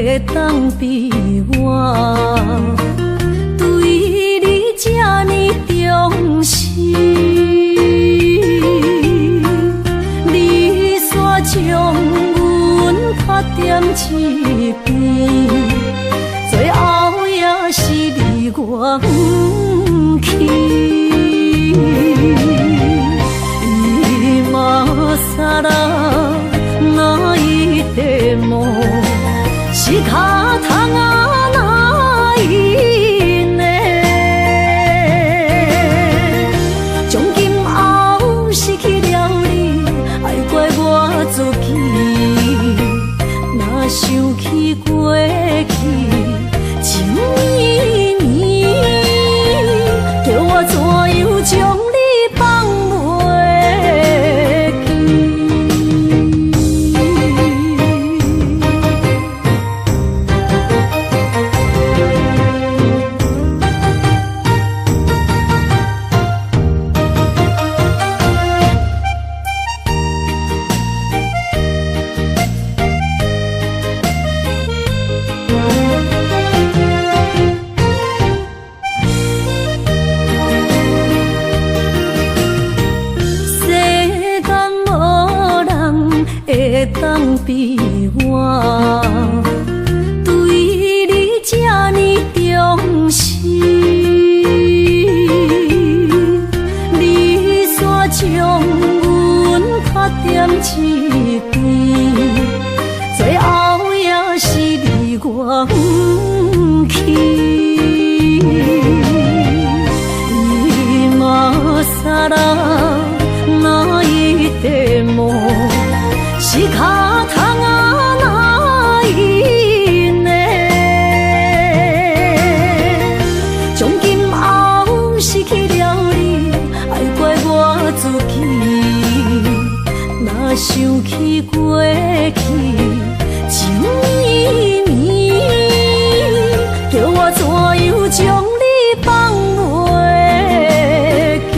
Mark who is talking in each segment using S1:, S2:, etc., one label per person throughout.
S1: 会当比我对你这呢重视，你煞将阮拍点一边，最后也是你我不去。今ら泣いても仕方がないね。从今后失去了你，爱怪我自己。若想起过去，情绵绵，叫我怎样将你放袂？当比我对你这呢重视，你煞将阮拍点一边，最后也是你我不去。今ら泣いても仕方がないね。从今后失去了你，爱怪我自己。若想起过去，情绵绵，叫我怎样将你放袂记？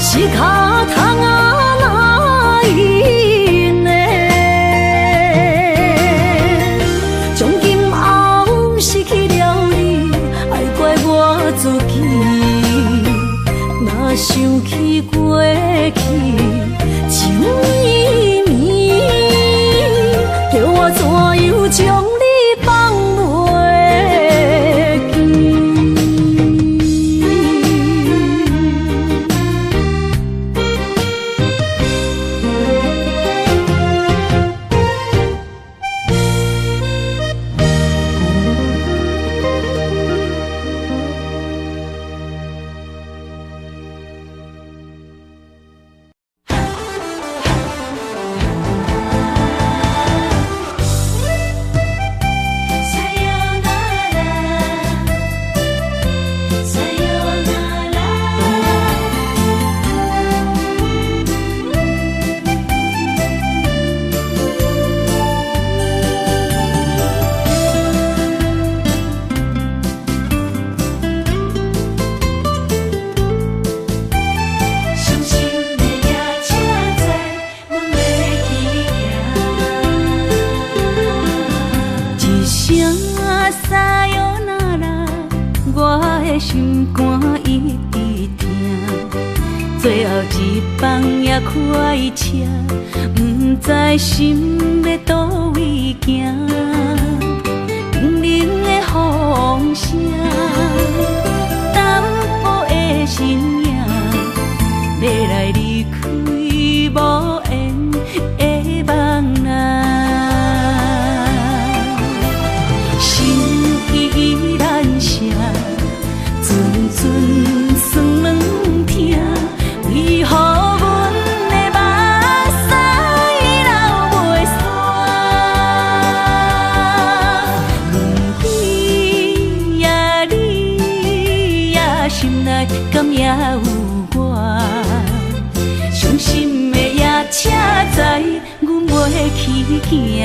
S1: 仕方がないね。从今后失去了你，爱怪我自己。若想起过去，情绵绵，叫我怎样将你放袂记？心肝一直疼，最后一放也开车，不知心要倒位行，冷冷的风声，淡薄的身影，要来离开无缘的梦啊。阵酸软疼，为何阮的目屎行。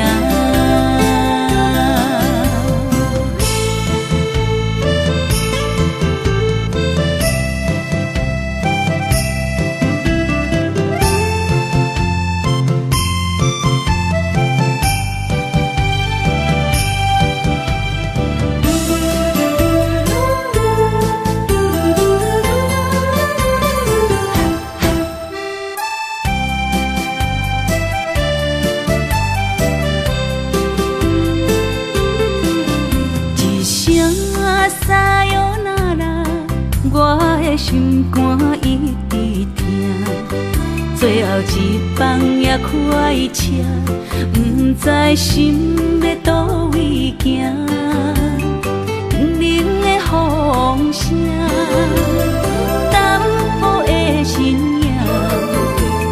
S1: 心肝一直疼，最后一放也开车，不知心要倒位行。冷冷的风声，淡薄的身影，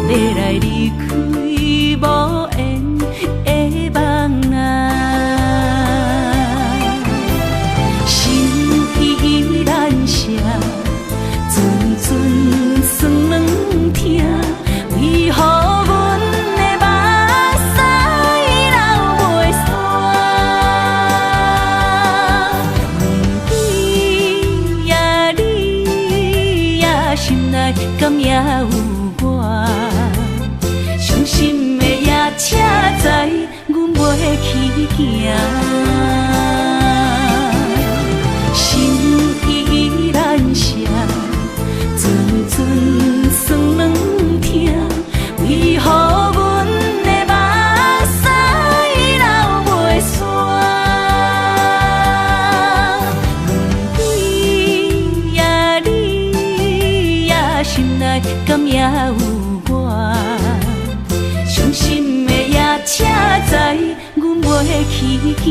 S1: 要来离开无缘的梦啊，心依然舍。阵酸软疼，为何阮的目屎流袂煞？问你呀，你呀，心内敢也有我？伤心的夜车载，阮袂去行。心依然舍。阵酸软疼，为何阮的目屎流袂煞？问你呀，你呀，心内敢也有我？伤心的夜车载，阮袂去行。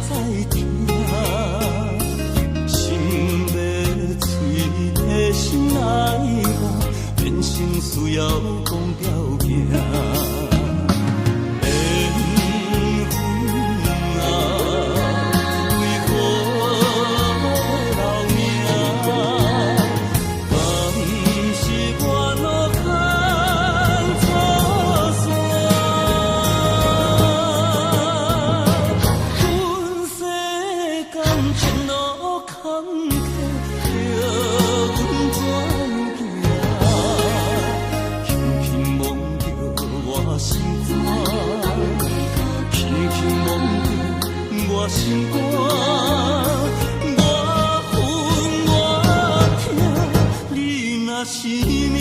S1: 才知听，心要碎的心来话，变成需要讲条件。
S2: 大心肝，我恨我痛，你若是命。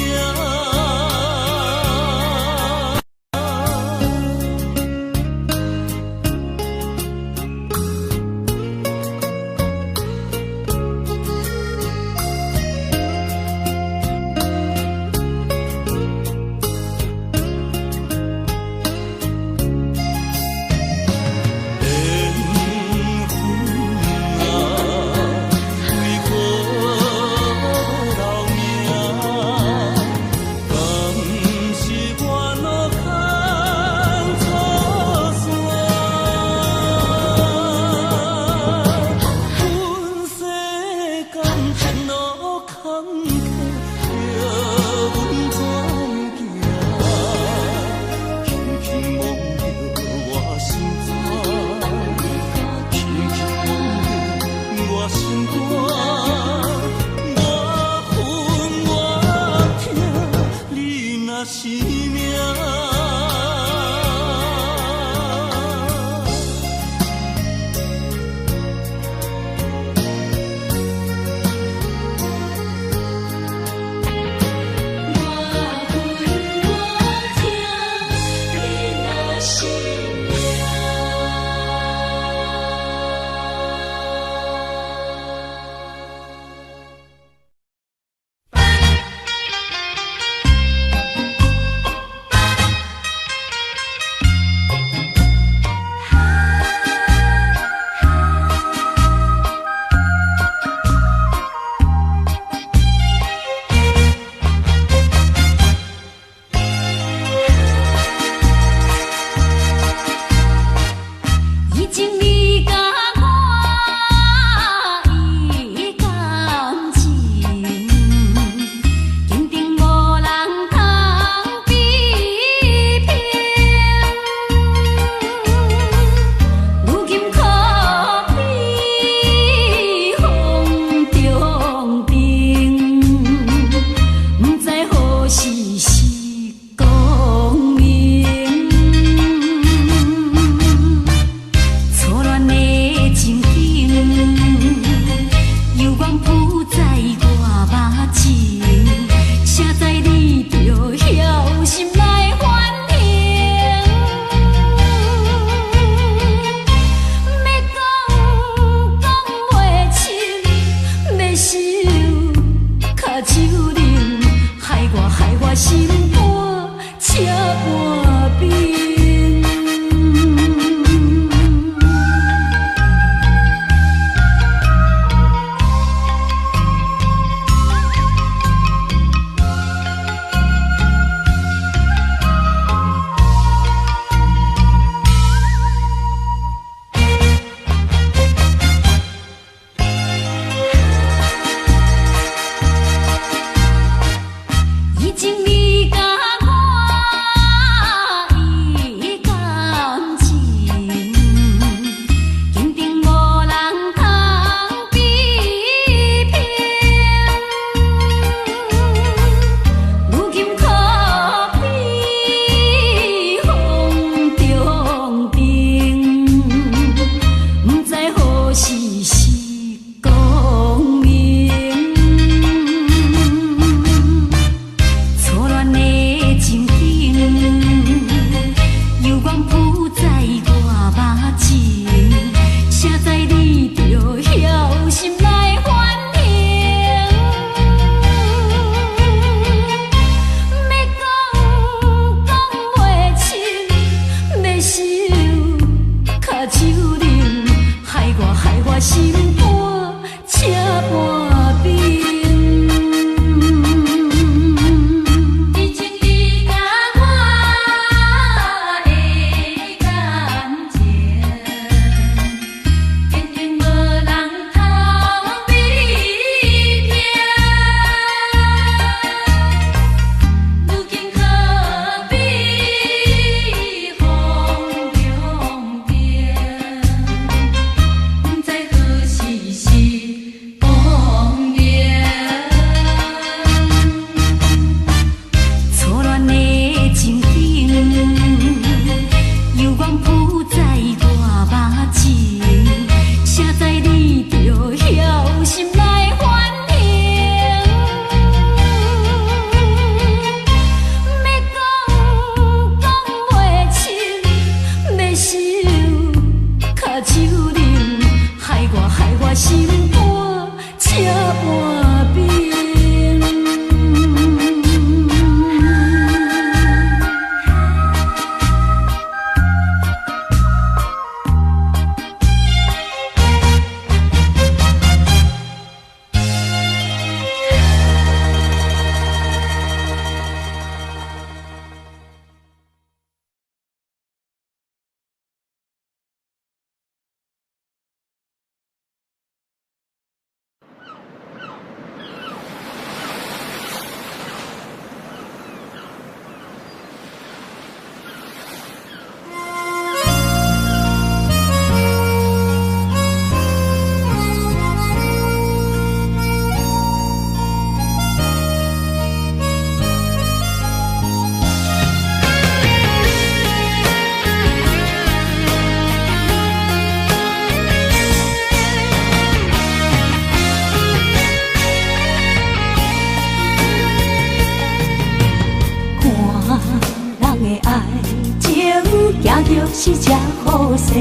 S1: 是这好势，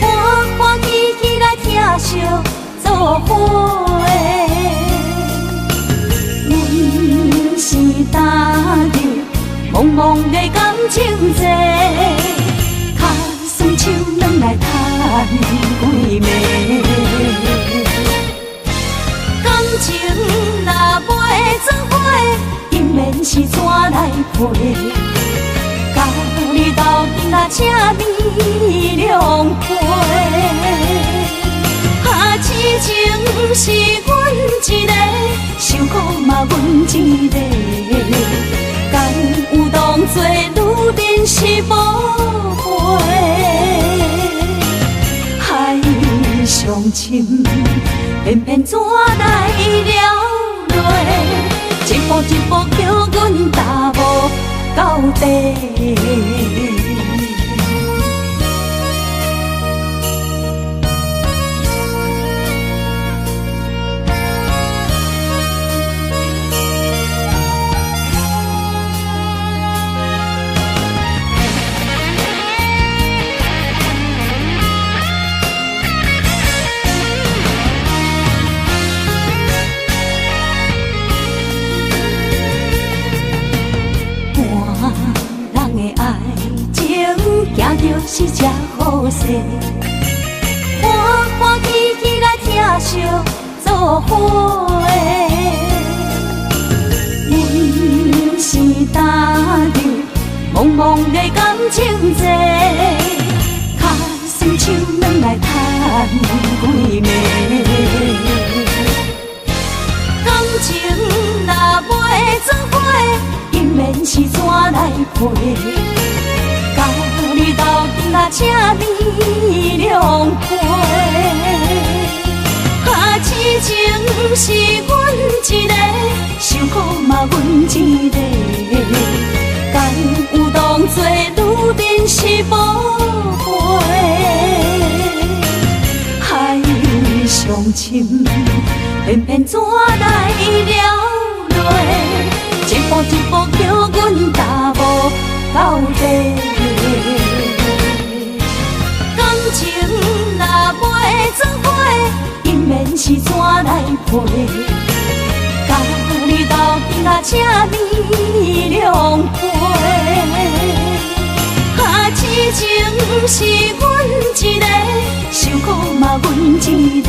S1: 欢欢喜喜来疼惜做伙的。阮是担着茫茫的感情债，卡酸手软来赚几暝。感情若袂做伙，因免是怎来陪？甲你斗阵啊，请你谅陪。啊，痴情是阮一个，受苦嘛阮一个。敢有当作女人是无悔？海上深，偏偏怎来了落？一步一步叫阮踏无到底。行着是这好势，欢欢喜喜来疼惜做伙的。阮是担着茫茫的感情债，卡酸手软来赚几暝。感情若袂做伙，因免是怎来陪？甲你斗阵啊，请你谅陪。啊，痴情是阮一个，受苦嘛阮一个。敢有当作女人是无悔？海上深，偏偏怎来了落？一步一步叫阮踏无到底。感情若袂做伙，因免是怎来陪？甲你斗阵啊，请你谅陪。啊，痴情是阮一个，受苦嘛阮一个。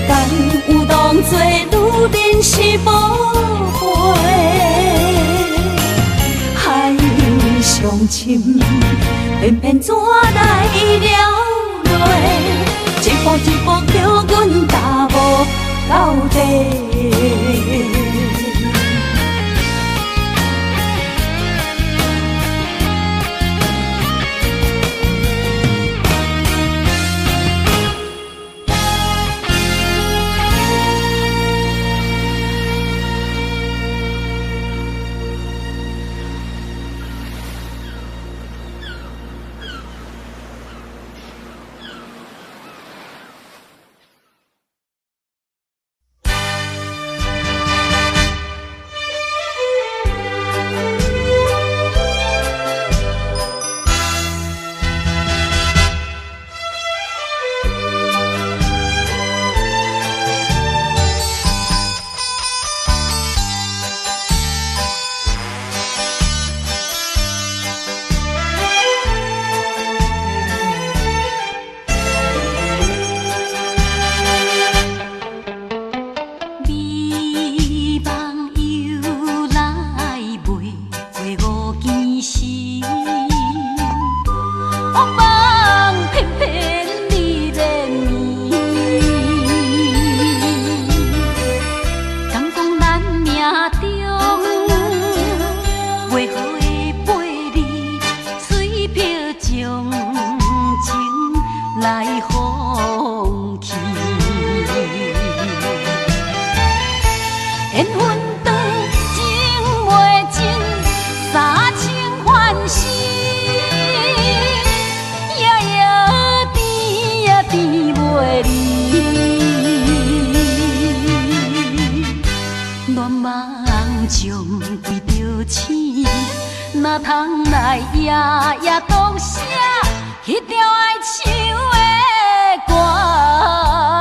S1: 敢有当作女人是无悔？海上深，偏偏怎来了落？一步一步叫阮踏无到底。
S3: 哪通来也
S1: 夜独写迄条爱唱的歌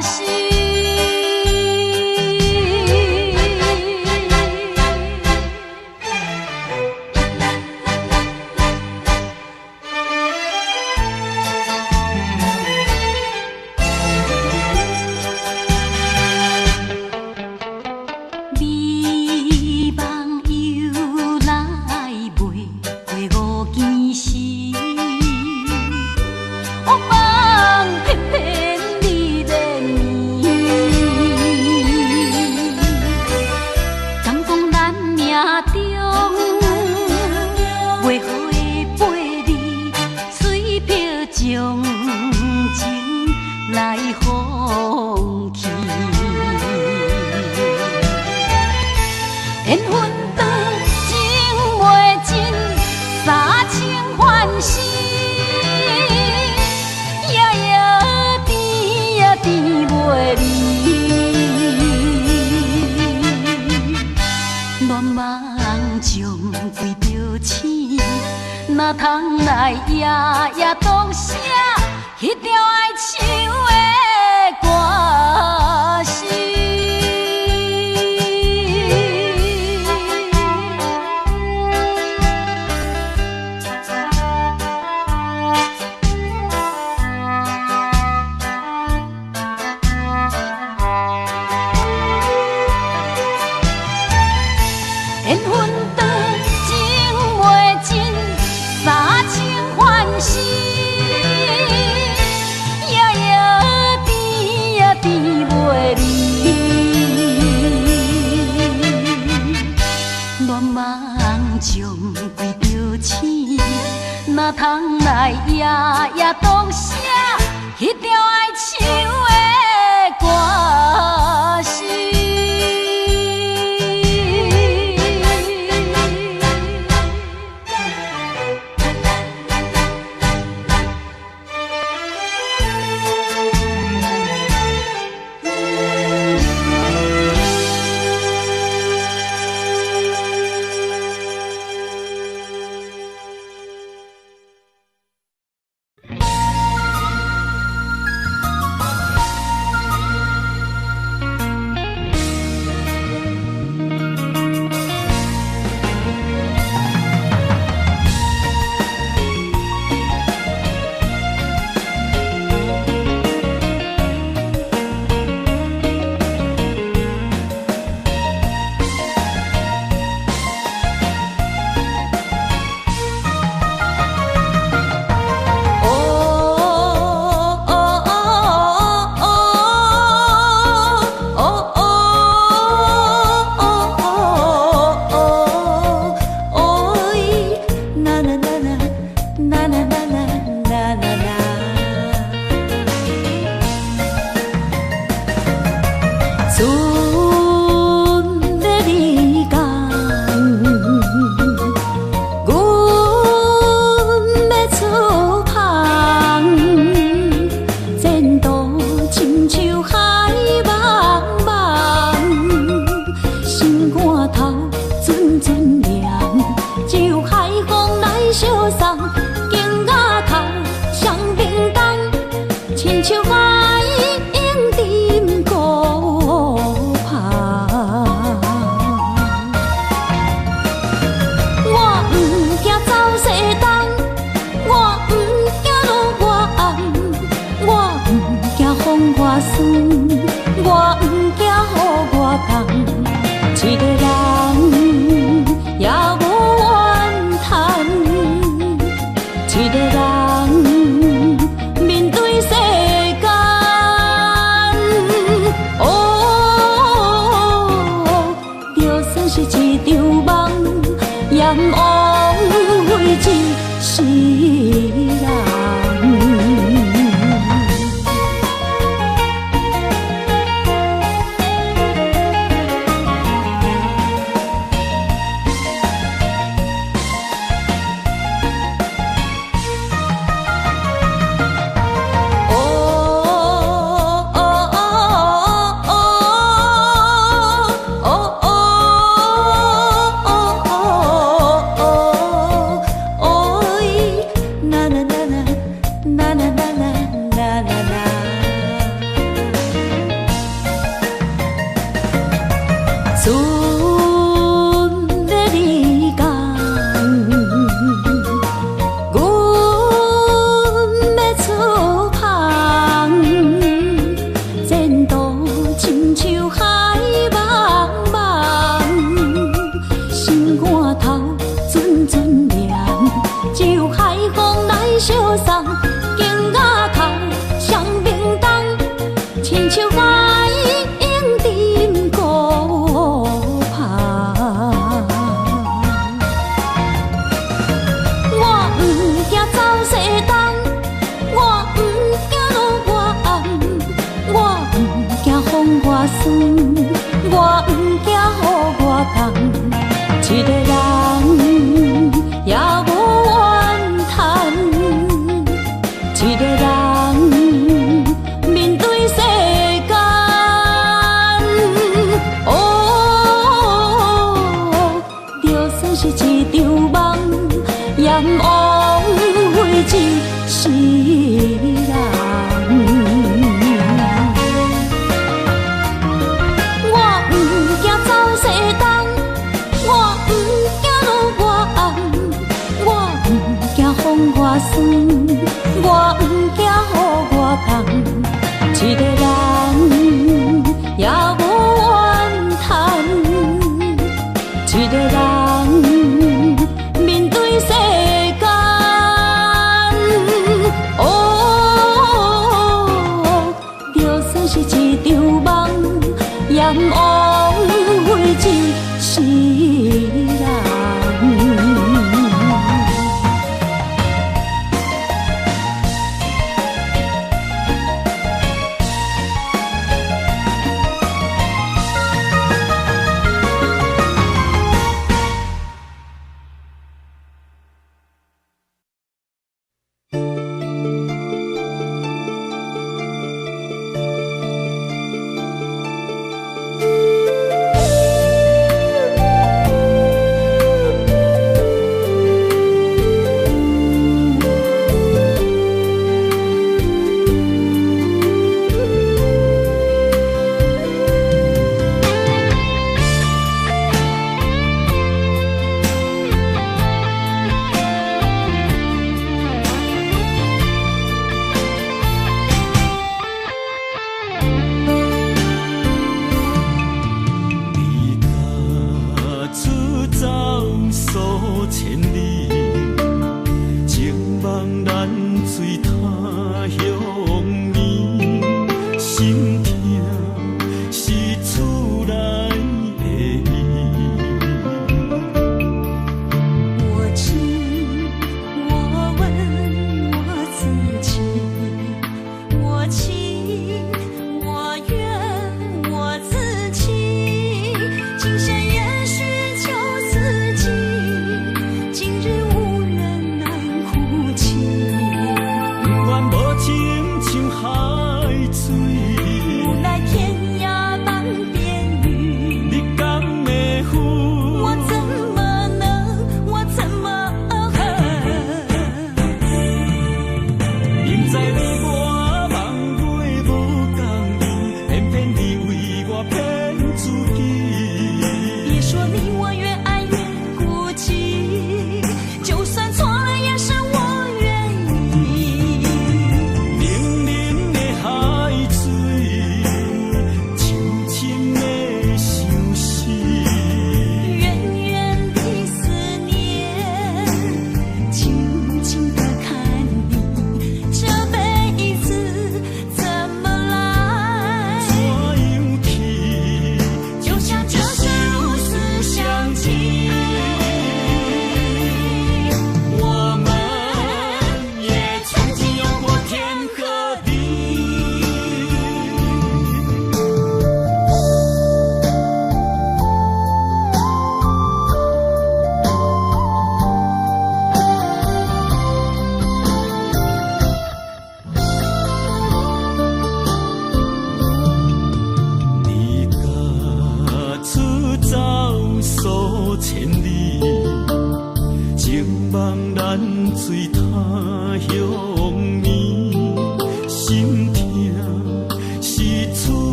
S1: 词。哪通来夜夜独写迄条爱唱的歌词？缘分长，情袂尽。三情欢喜，夜夜甜呀甜袂离。乱梦将规条星，哪通来夜夜独写迄条爱唱的歌词？一个人面对世间，哦，就算是一场梦，也不枉费一世人。我不惊走西东，我不惊路外暗，我不惊风外酸。我不惊雨外重，一个人也无怨叹，一个人面对世间，哦，就算是一场梦，也不枉费一世人。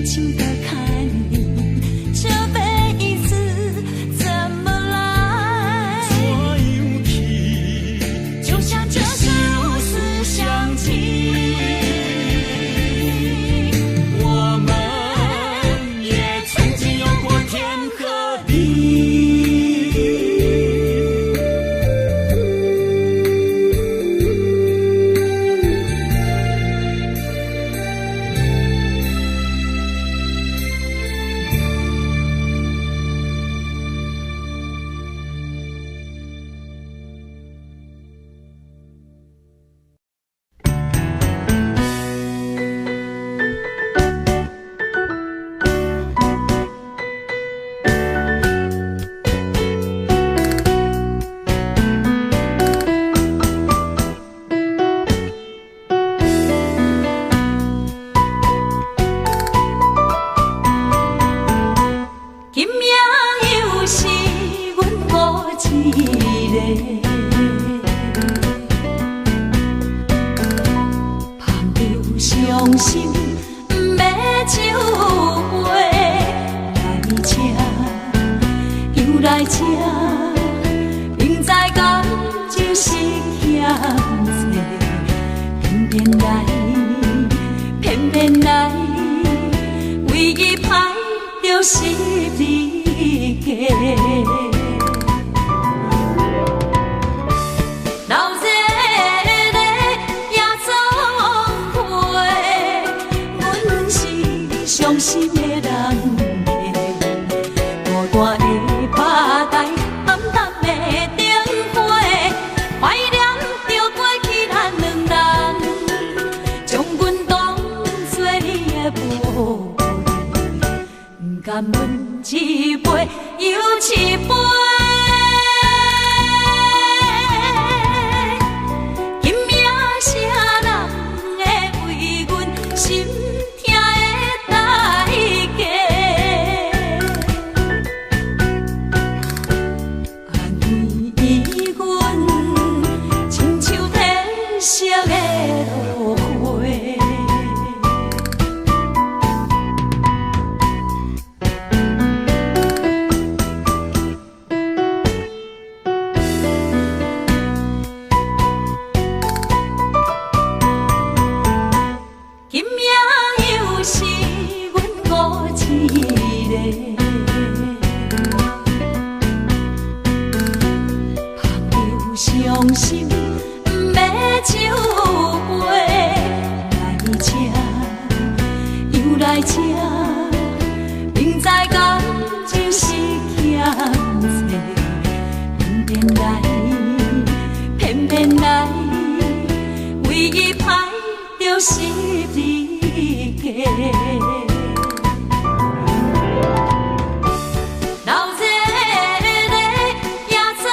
S1: 情的看你，这辈子怎么来？
S2: 怎样去？
S1: 就像这是如此相契。
S2: 我们也曾经有过天和地。
S1: 今夜又是阮孤一个，捧着伤心不要酒杯，来吃又来吃，明知感情是险多，偏偏来，偏偏来，唯一歹就是你家。老热热夜总会，阮是伤心的人家，孤单的吧台，暗淡的灯花，怀念着过去咱两人，将阮当作你的宝贝，不甘阮一杯又一杯。今夜啥人会为阮心痛的代价？安慰阮，亲像天色的落花。今夜又是阮孤一个，捧着伤心不要酒杯，来吃又来吃，明知感情是险多，偏偏来，偏偏来，唯一歹就是你家。老热热夜总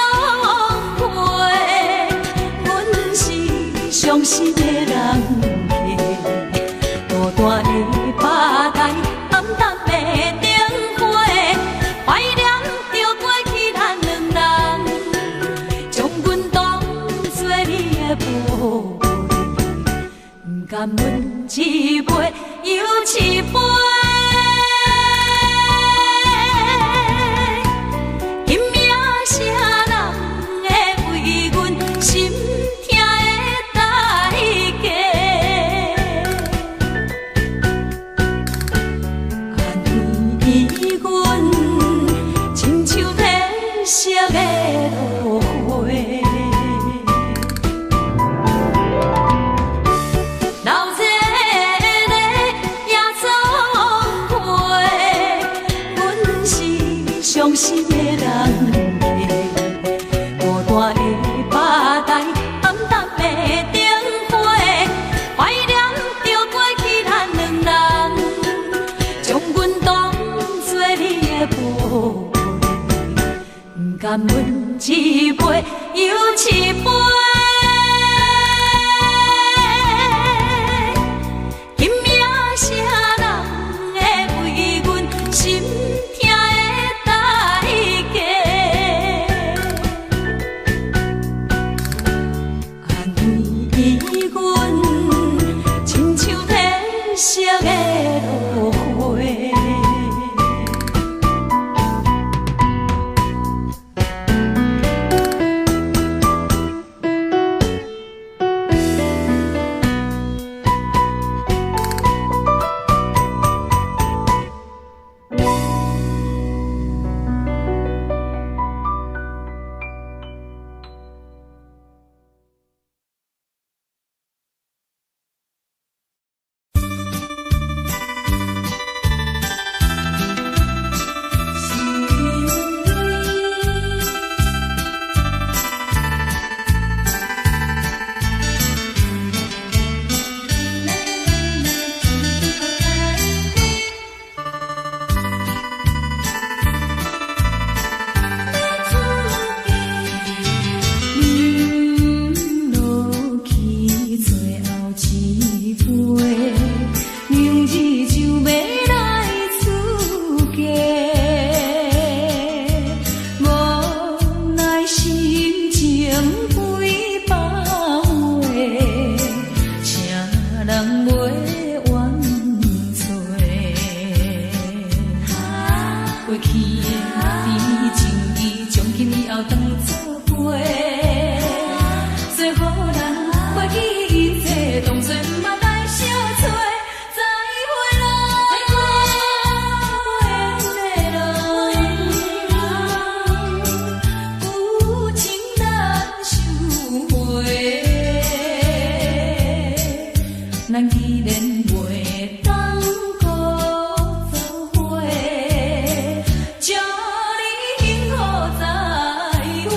S1: 会，阮是伤心的人家，孤单的吧台，暗淡的灯花，怀念着过去咱两人，将阮当作你的宝贝，不甘阮一杯又一杯。今夜啥人会为阮心痛的代价？安慰阮，亲像天色的落花。老热热夜总会，阮是伤心的人家，孤单的吧台，暗淡的灯花，怀念着过去咱两人，将阮当作你的宝贝，不甘阮一杯又一杯。今夜啥人会为阮心痛的代价？安慰阮，亲像天色的落花。去的甜情意，从今以后当作陪。做好人，过去一切当作毋捌来相找。再会啦，有情难收回。咱既然袂当搁做伙，祝你幸福再会。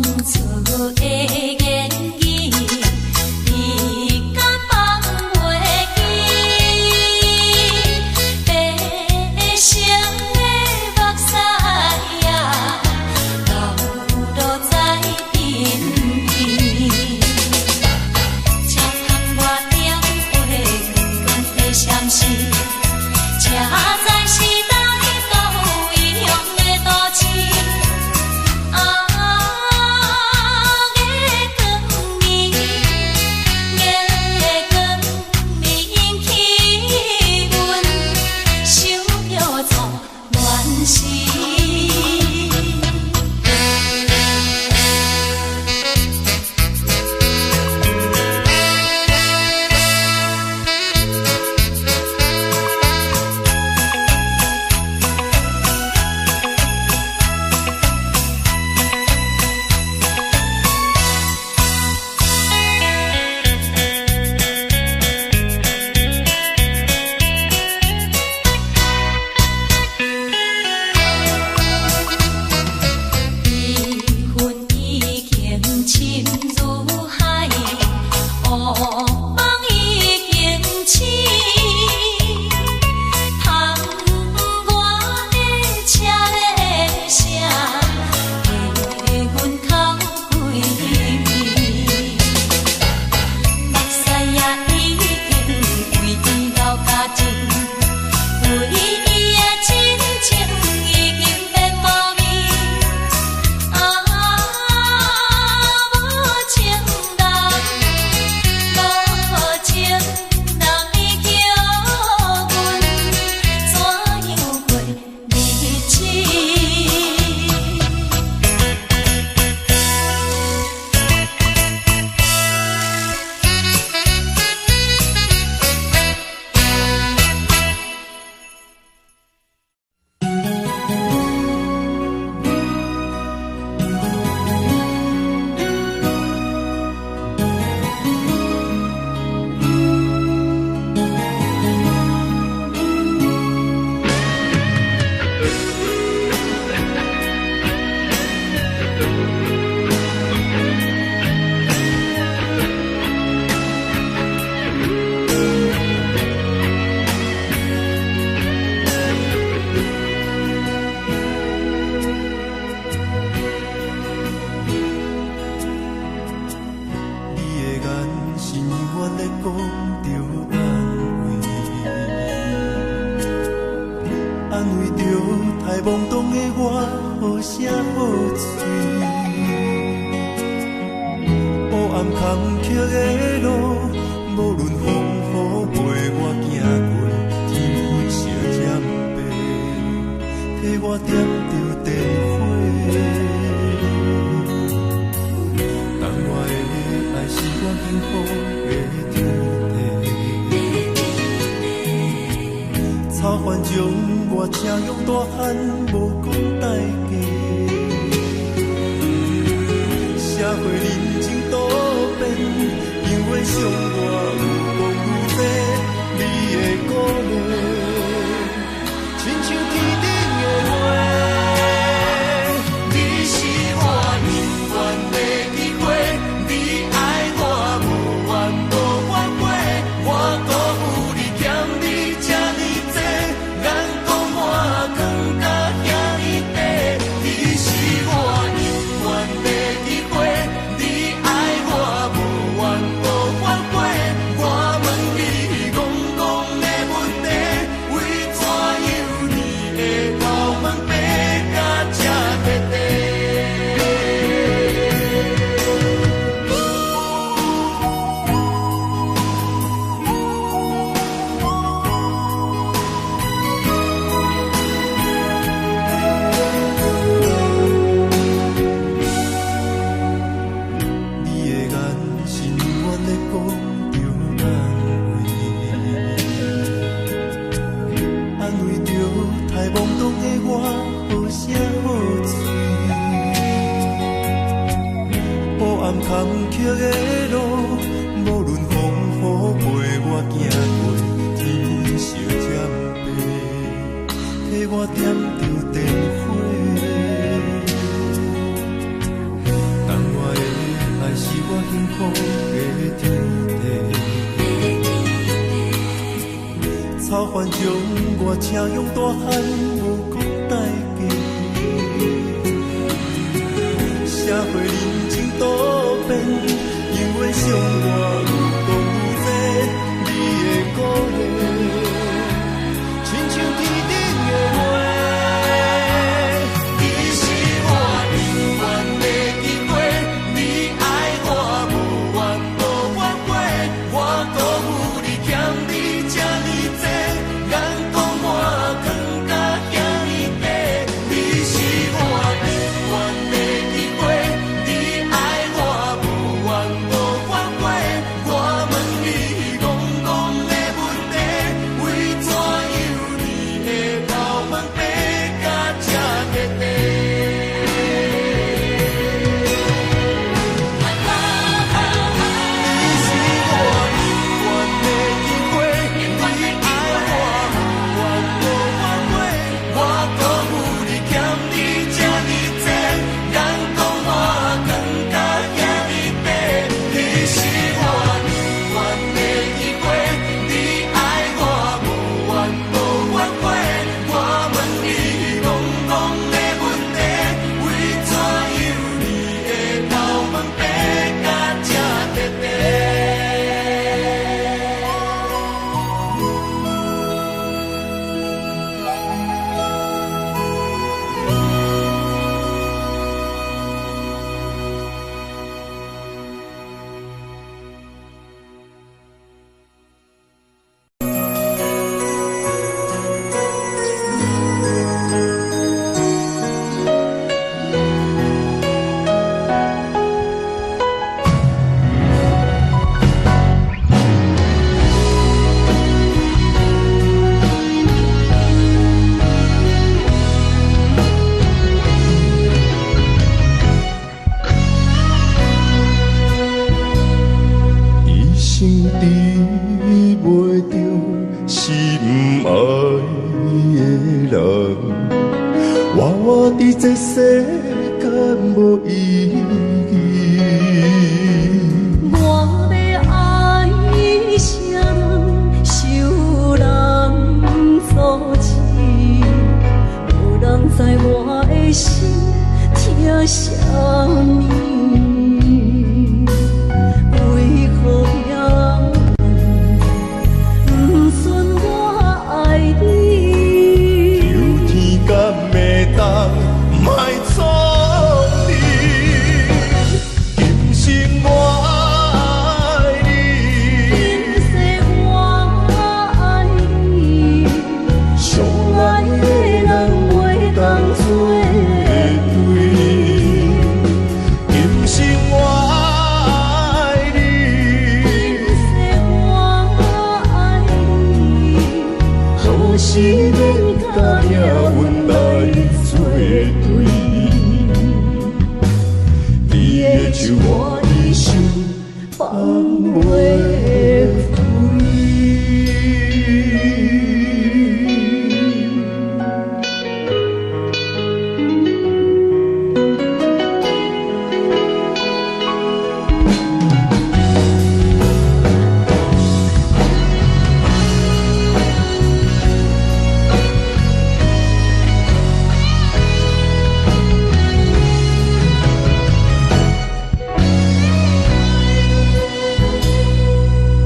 S1: 创造的言语，你敢放袂记？悲伤的目屎呀，流落在身边。车窗外点火，光光的闪烁，车载时代都异样的都市。
S3: 我点着电火，福的天地。草原将我请用大汉无国代价，社会人情多变，永远相我有讲有这你的鼓励，亲像天顶的花。你是我永远的机会，你爱我无怨无怨悔，我辜负你欠你这呢多，眼光我更加遐呢多。你是我永远的机会，你爱我无怨无怨悔，我问你戆戆的问题，为怎样你的头毛白甲这块块？你是我永远的机会，你爱我无怨无怨悔，我辜负你欠你这呢多，眼光我更加遐呢多。你是我永远的机会，你爱我无怨无怨悔，我问你戆戆的问题，为怎样你的头毛白甲这块块？一生治袂着心爱的人，活伫这世间无意义。
S1: 我要爱谁人，受人所欺，无人知我的心疼啥物，为何也不顺我爱你？
S3: 有天敢会当莫错你，今生我爱你。
S1: 今世我爱你，
S3: 相爱的人袂当做对，今生我爱你，
S1: 今世我爱你，
S3: 何时免甲命运来作对？你的手我的手放袂开。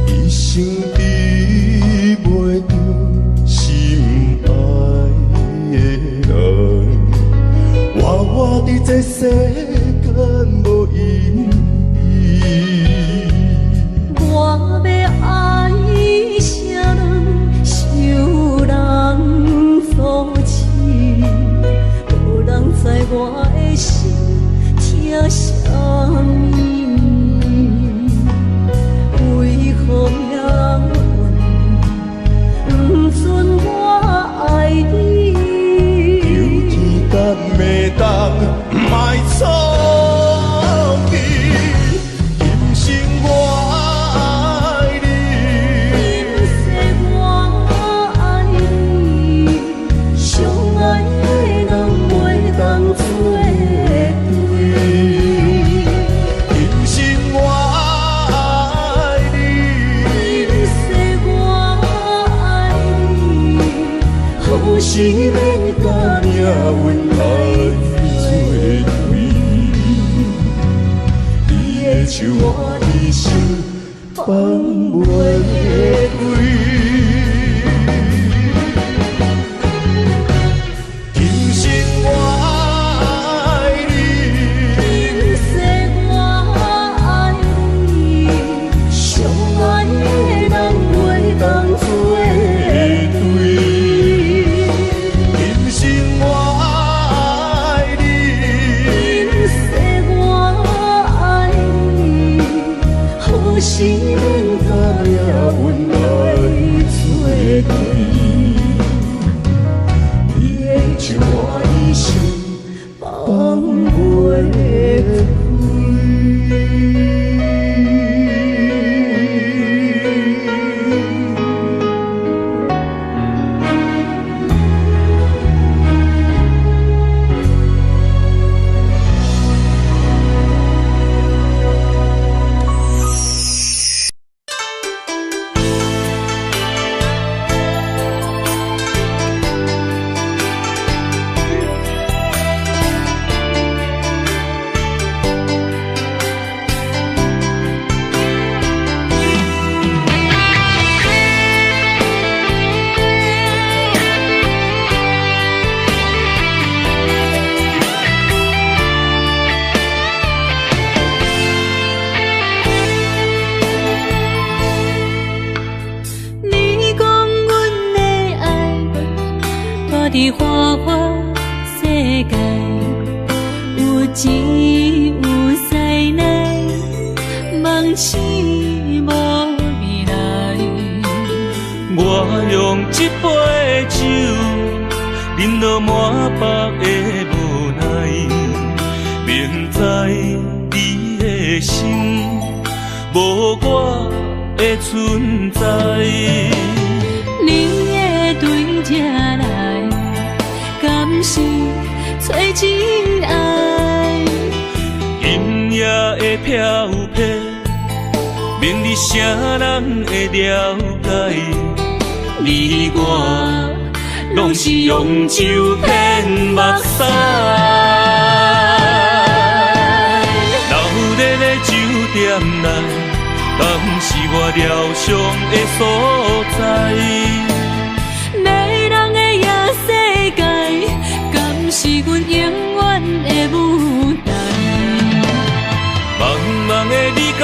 S3: 一生治袂着心爱的人，活伫这世间无意义。
S1: 我要爱谁人，受人所欺，无人知我的心疼啥物，为何也不顺我爱你？
S3: 有天敢会当莫错你，今生是免甲命运来作对，你的手我一生放袂开。今生我爱你，
S1: 今世我爱你，相爱的人袂当做对。
S3: 今生我爱你，
S1: 今世我爱你，何时免甲命运来作对？
S3: 你的手我一生放袂开。
S1: 伫花花世界，有钱有势来，梦醒无未来。
S2: 我用一杯酒，饮落满腹的无奈，明知你的心无我的存在。
S1: 你的对这来，敢是找真爱？
S2: 音乐的飘撇，明日谁人会了解？你我拢是用酒骗目屎，流热的酒店内，敢是我疗伤的所在？
S1: 迷人的夜世界，敢是阮永远的舞台？
S2: 茫茫的你甲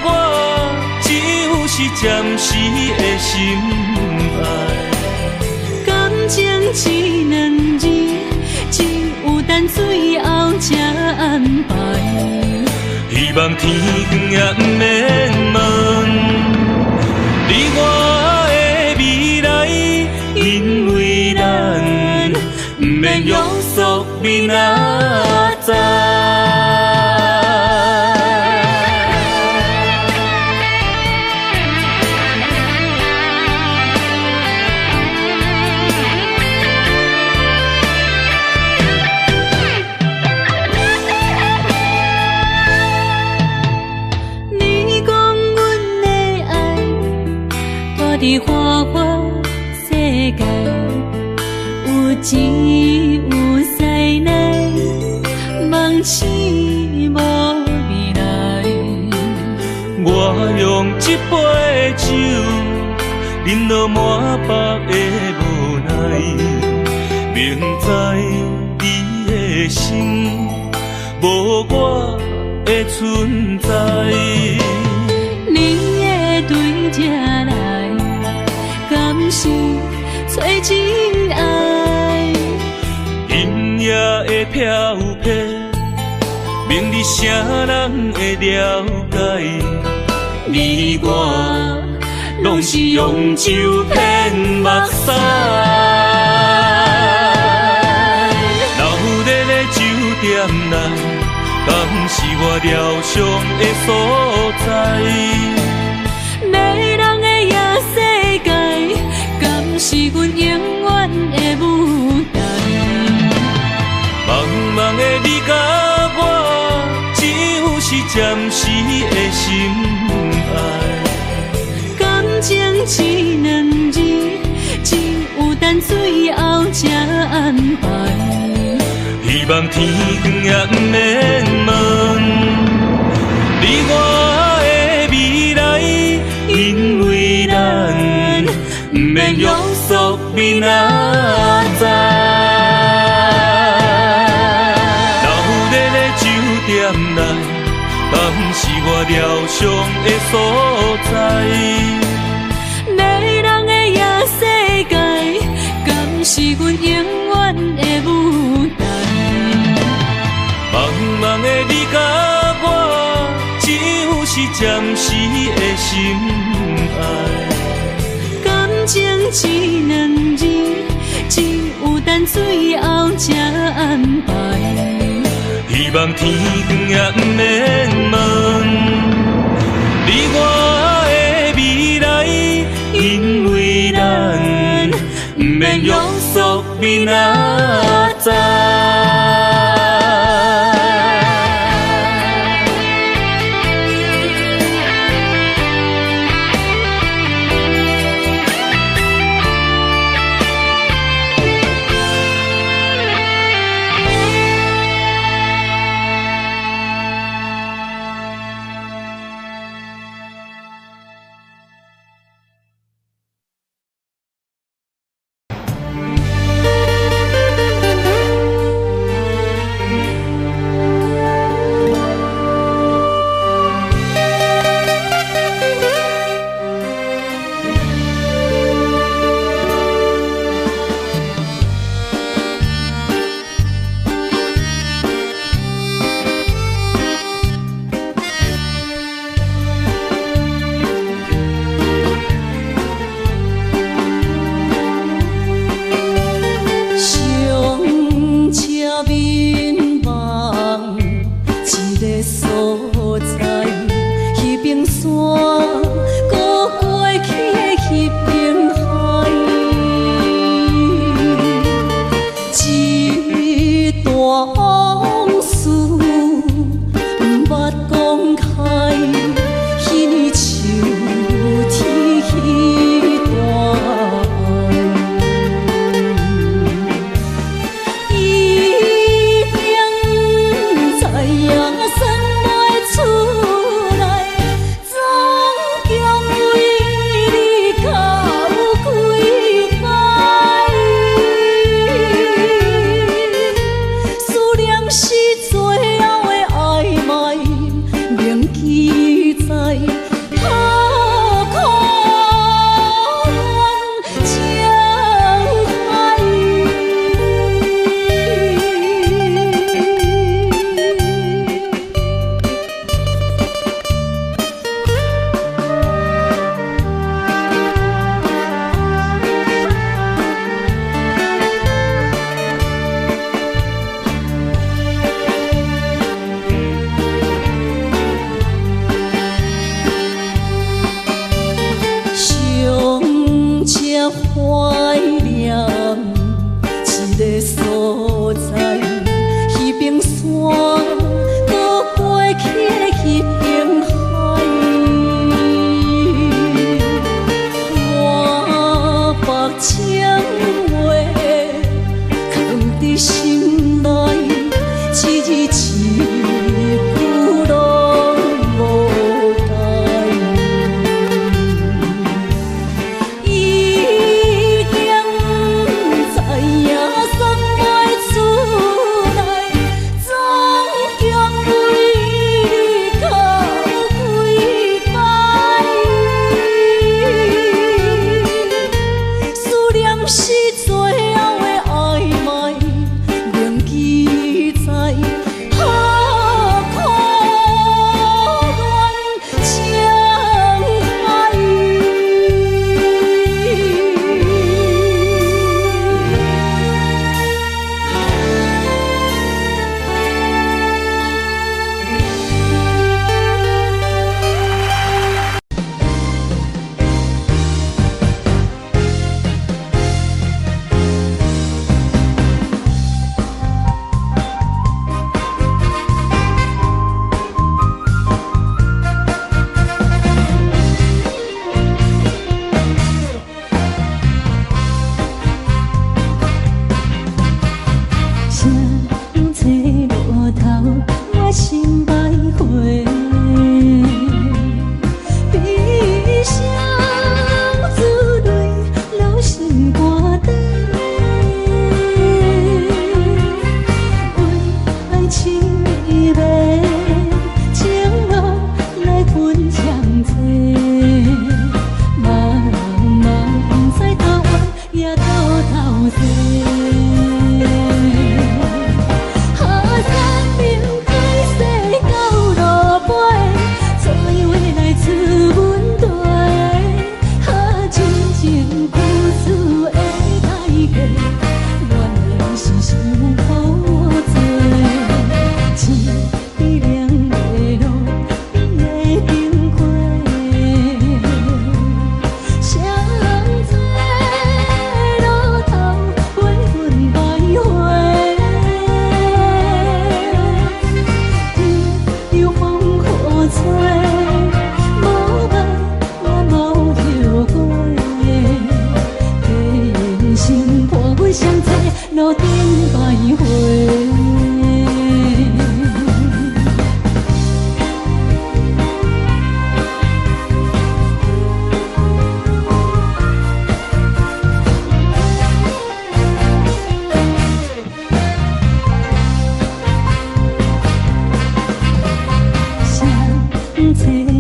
S2: 我，只有是暂时的心爱。
S1: 感情只两字，只有等最后才安排。
S2: 希望天光也不免问，你我的未来，因为咱不免约束明仔载。伫花花世界，有钱有势来，梦醒无未来。我用一杯酒，饮落满腹的无奈，明知你的心无我的存在。
S1: 你的对这来，敢是找真爱？
S2: 音乐的飘撇，明日谁人会了解？你我拢是用酒骗目屎，流热的酒店内，敢是我疗伤的所在？
S1: 迷人的夜世界，敢是阮永远的舞台？
S2: 茫茫的你甲我，只有是暂时的心爱。
S1: 感情只两字，只有等最后才安排。
S2: 希望天光也不免问，你我的未来，因为咱不免约束明仔载。老日的酒店内，嘛不是我疗伤的所在。
S1: 迷人的夜世界，敢是阮永远的舞台？
S2: 茫茫的你甲我，只有是暂时的心爱。
S1: 感情只两字，只有等最后才安排。
S2: 希望天光也不免问，你我的未来，因为咱不免约束明仔载。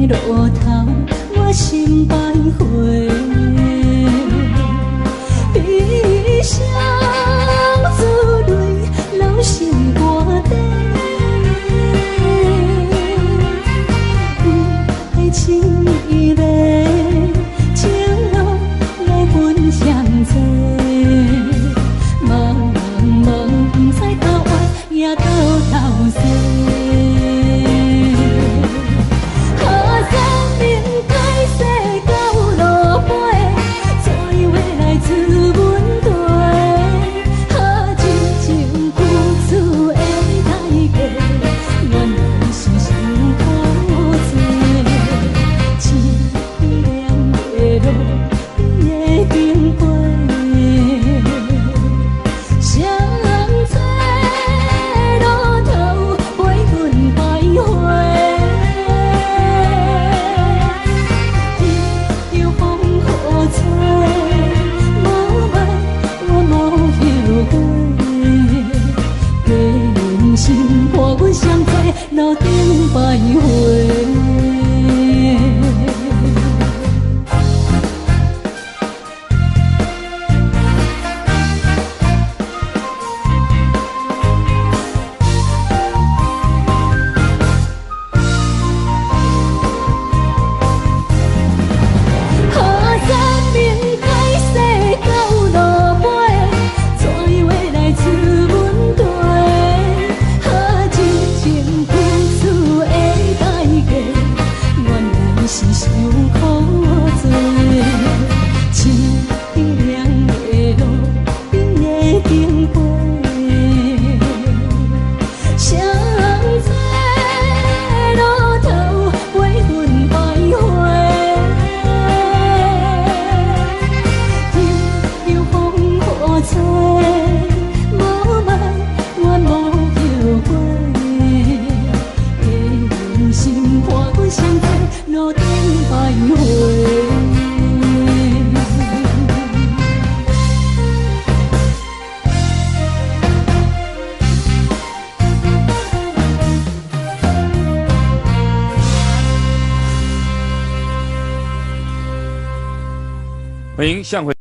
S1: 路头，我心徘徊。悲伤珠泪，流心肝底。爱情伊个，情路来分相济。茫茫不知头歪也头西。路顶徘徊。
S2: 欢迎向回。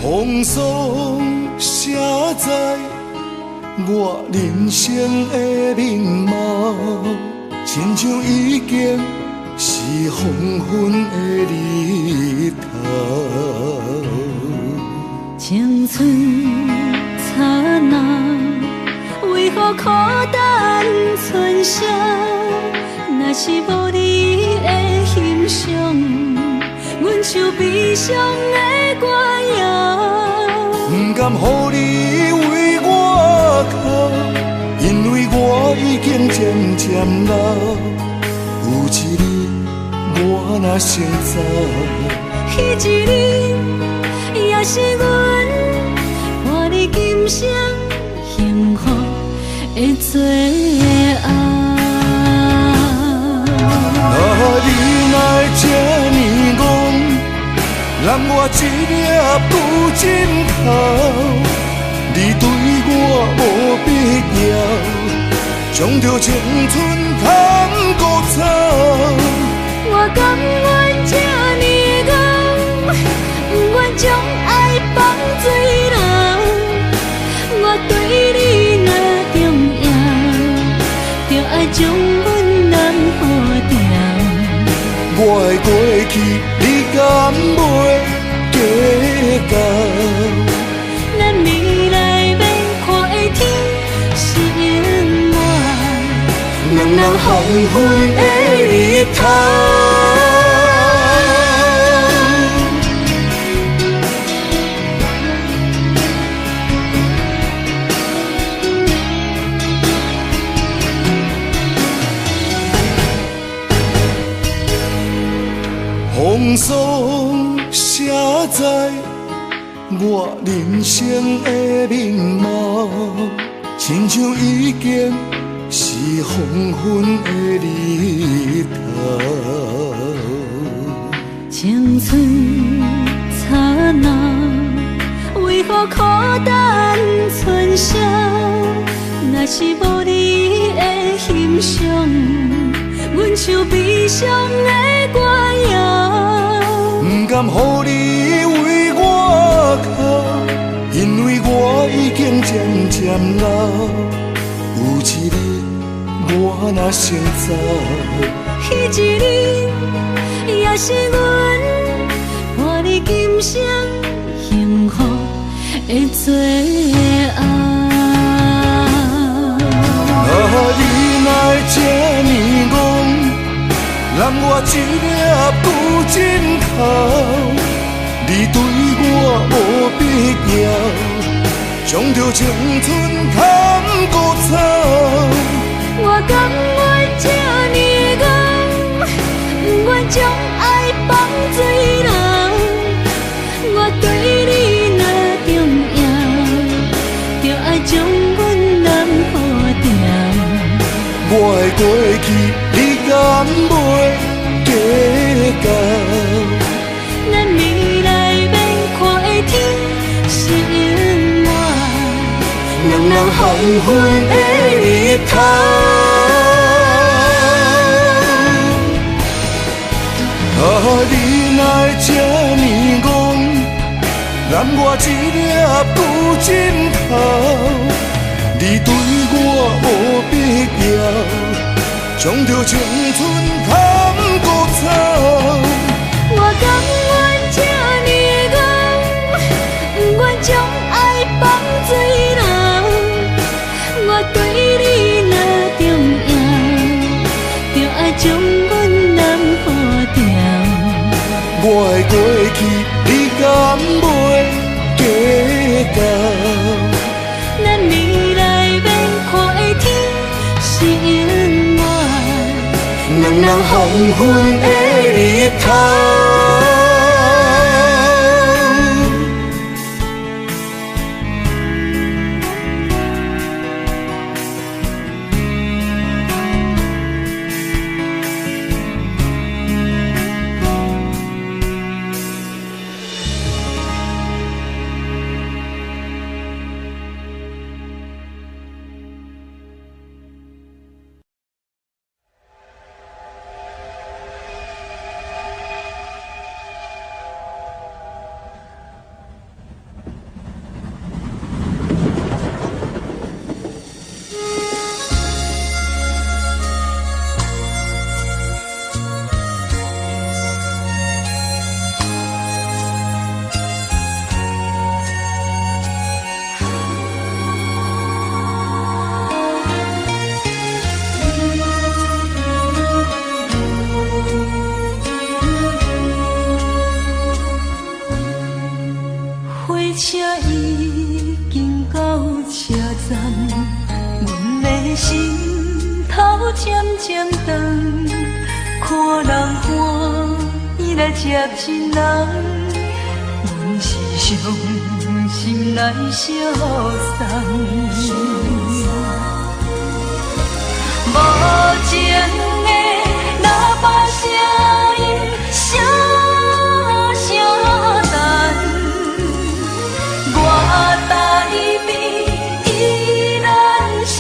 S3: 风霜写在我人生的面貌，亲像已经是黄昏的日头。
S1: 青春刹那，为何孤单剩下？若是无你的欣赏，阮像悲伤的歌谣。
S3: 不甘予你为我哭，因为我已经渐渐老。有一日我若先走，
S1: 彼一日也是阮看你今生幸福的最后。
S3: 你若这呢戆，揽我一粒不尽头，你对我无必要，将着青春通孤走。
S1: 我甘愿这呢戆，不愿将爱放水流。我对你若重要，就爱将阮人付掉。
S3: 我的过去，你敢袂计较？
S1: 咱未来要看的天是永远，人人黄昏的日头。
S3: 风霜写在我人生的面貌，亲像已经是黄昏的日头。
S1: 青春刹那，为何孤单春宵？若是无你的欣赏，阮像悲伤的歌谣。
S3: 不甘予你为我哭，因为我已经渐渐老。有一日我若先走，
S1: 彼一日也是阮伴你今生幸福的最后。
S3: 你哪这呢戆，揽我一粒旧枕头。你对我无必要，将着青春砍孤草。
S1: 我甘愿这呢戆，不愿将爱放水流。我对你若重要，就爱将阮人付掉。
S3: 我的过去，你敢袂计较？
S1: 咱未来免看的天是永远，两人黄昏的日头。
S3: 你哪会这呢戆，揽我一粒旧枕头。你对我无必要，将着青春砍孤草。
S1: 我甘愿这呢戆，不愿将爱放水流。我对你若重要，就爱将阮人付掉。
S3: 我的过去，你敢袂计较？
S1: 咱未来免看的天是永远，两人黄昏的日头。车已经到车站，阮的心头渐渐长，看人欢喜来接亲人，阮是伤心来相送。无情的喇叭声音，声声淡。我台边依然写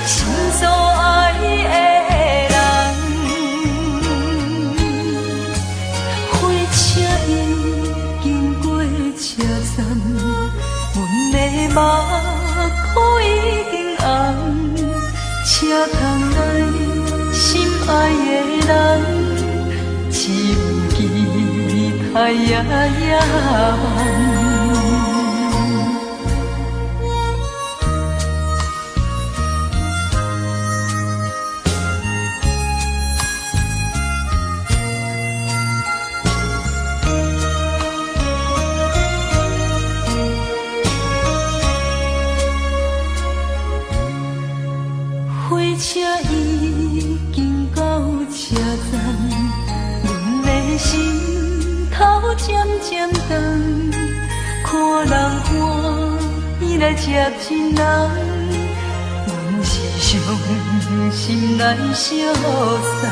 S1: 心所爱的人，火车已经过车站，阮的目眶已经红，车窗内心爱的人，只有期待夜夜梦。火车已经到车站，阮的心头渐渐长，看人欢喜来接亲人，阮是伤心来相送。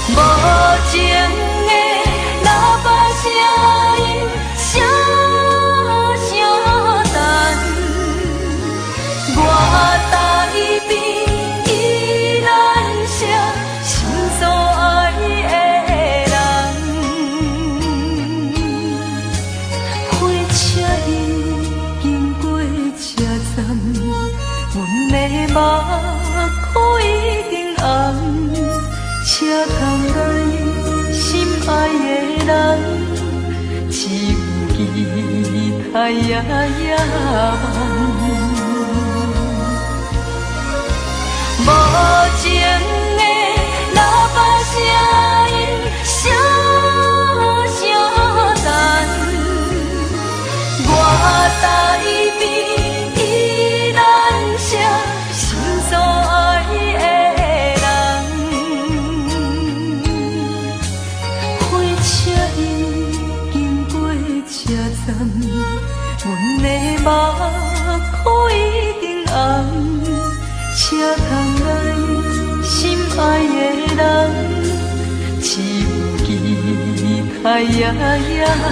S1: 无情的喇叭声音，声声淡，我台边依然写心所爱的人。火车已经过车站，阮的目眶已经红。车窗内心爱的人，只有期待夜夜梦。无情的喇叭声音，声声淡，我台边依然写心所爱的。阮的目眶已经红，车窗内心爱的人，只有期待夜夜梦。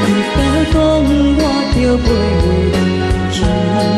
S4: 你敢讲我着袂离去？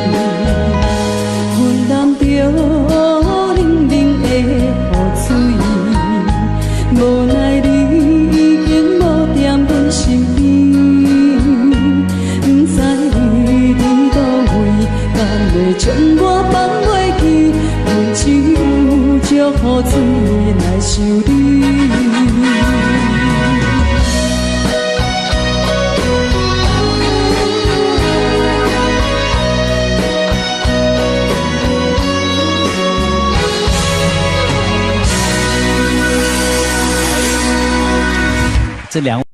S4: 这两位。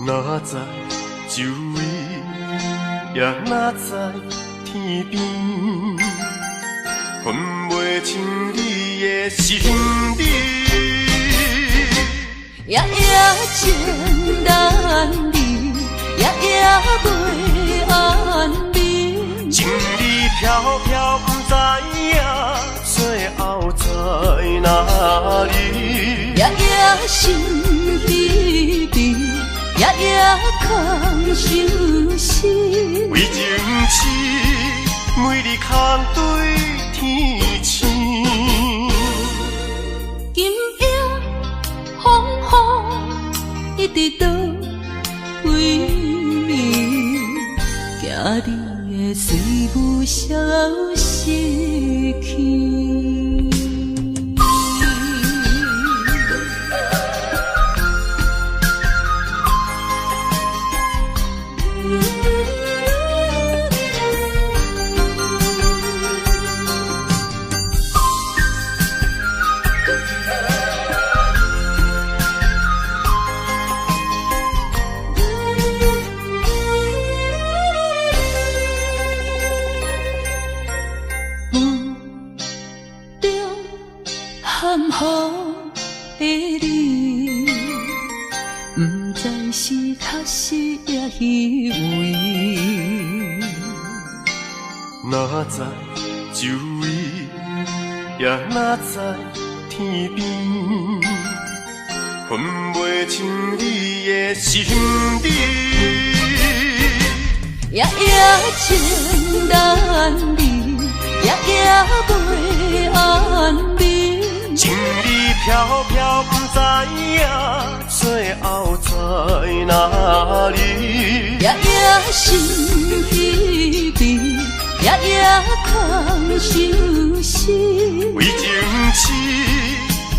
S3: 哪知周围，也哪知天边，分袂清你的心理。
S1: 夜夜情难离，夜夜袂安眠。
S3: 情理飘飘，不知影最后在哪里。
S1: 夜夜心悲悲。夜夜空相思，
S3: 为情痴，每日空对天星。
S1: 今夜风雨一直倒位，惊你的随无消息去。
S3: 哪知周围，也哪知天边，分袂清你的心理。
S1: 夜夜情难离，夜夜袂安眠。
S3: 情意飘飘，不知影最后在哪里。
S1: 夜夜心稀微，夜夜空相思。
S3: 为情痴，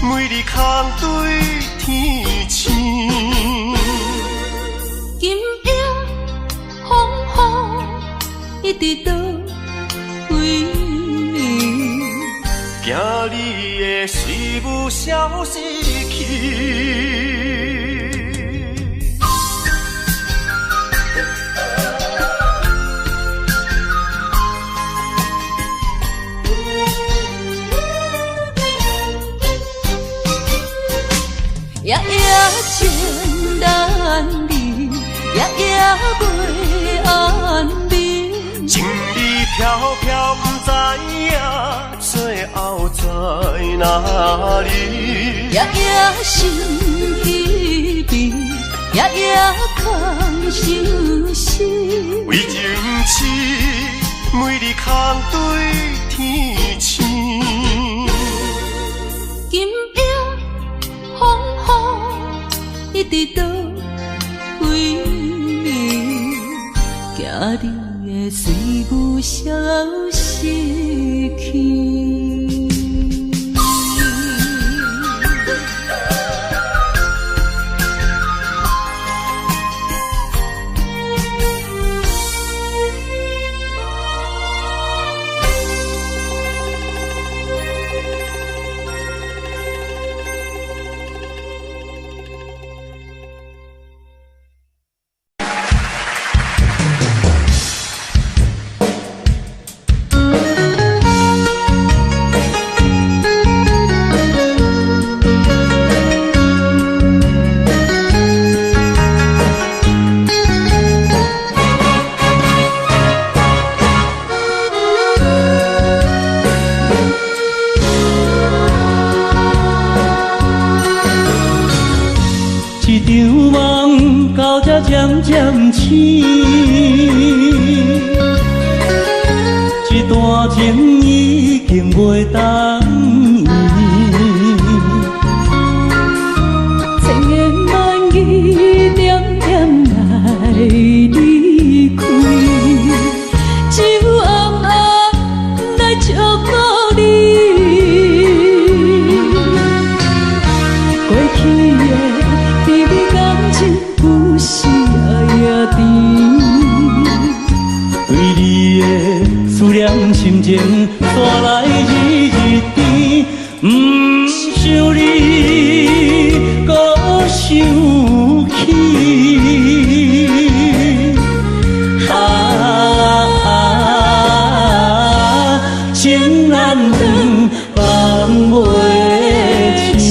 S3: 每日空对天星。
S1: 今夜风雨一直到位，
S3: 惊你的随舞消失去。
S1: 夜夜情难离，夜夜袂安眠。
S3: 情意飘飘，不知影最后在哪里。
S1: 夜夜心稀微，夜夜空相思。
S3: 为情痴，每日空对天星。
S1: 今夜风雨一直到位，惊你的随舞消失去。渐渐醒，这段情已经袂当依，千言万语点点来离开，只有暗暗来祝福你。过去的甜蜜感情故事。对你的思念心情带来日日甜，不想你搁想起。情难断，放袂清。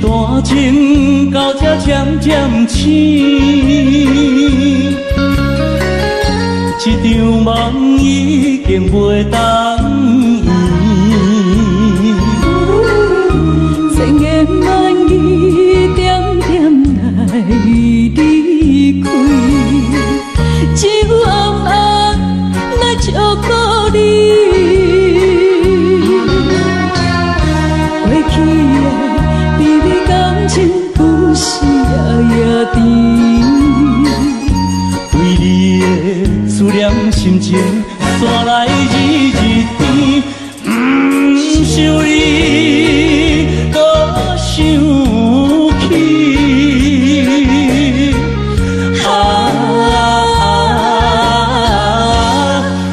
S1: 段情到这渐渐醒，这场梦已经袂当依，千言万语点点来离开，只有暗暗来祝福你。过去的感情故事夜夜甜，对你的思念心情带来日日甜，不想你搁想起。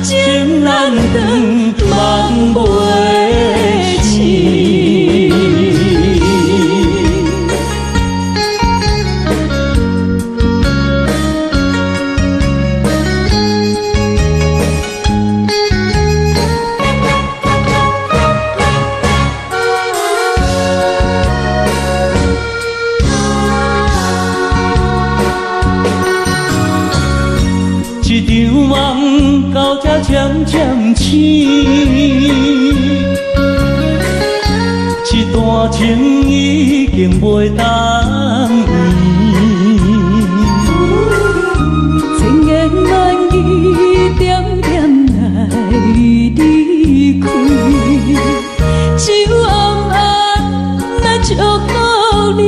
S1: 情难断，梦袂清。
S2: 一场梦到这渐渐醒，一段情已经袂当圆。
S1: 千言万语点点来离开，只有暗暗来祝福你。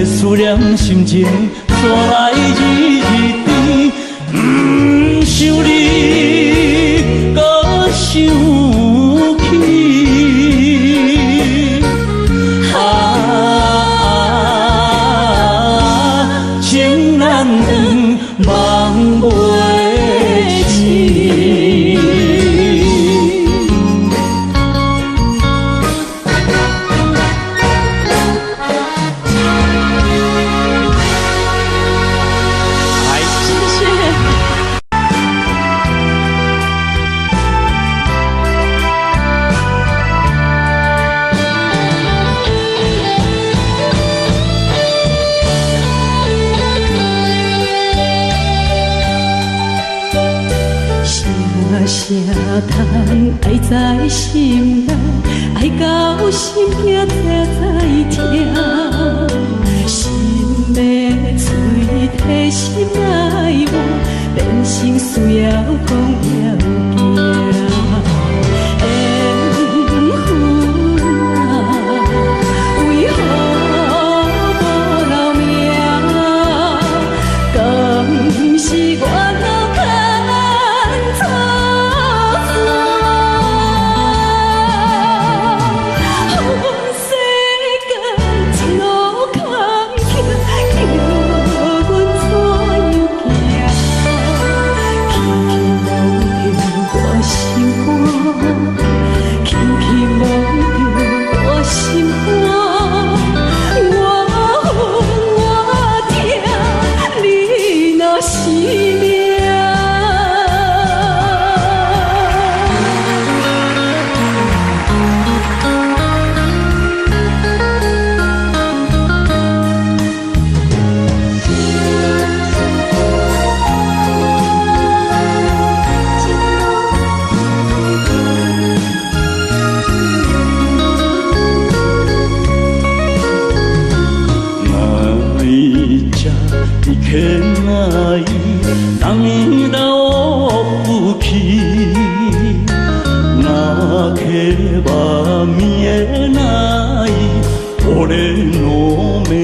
S1: 思念心情带来日甜，不想你搁想起。情难断，梦袂醒。啥通爱在心内，爱到心痛才知痛。心要碎体心爱我，变成需要讲要行。缘分啊，为何无留名？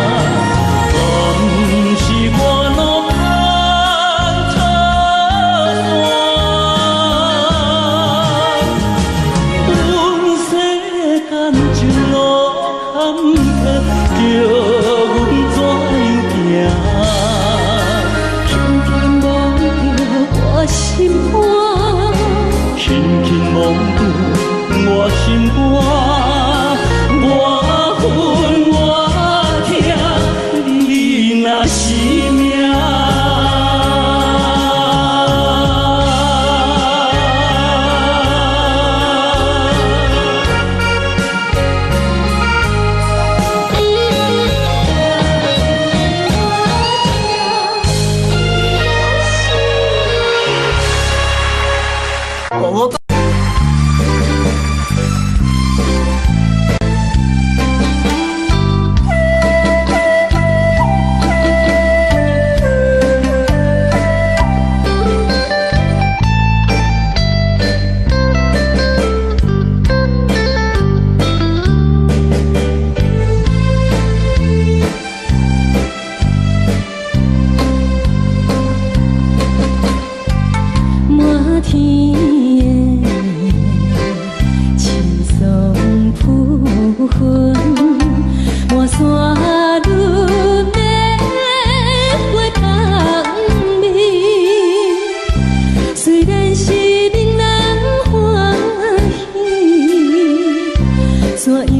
S1: 敢是我脑牵错？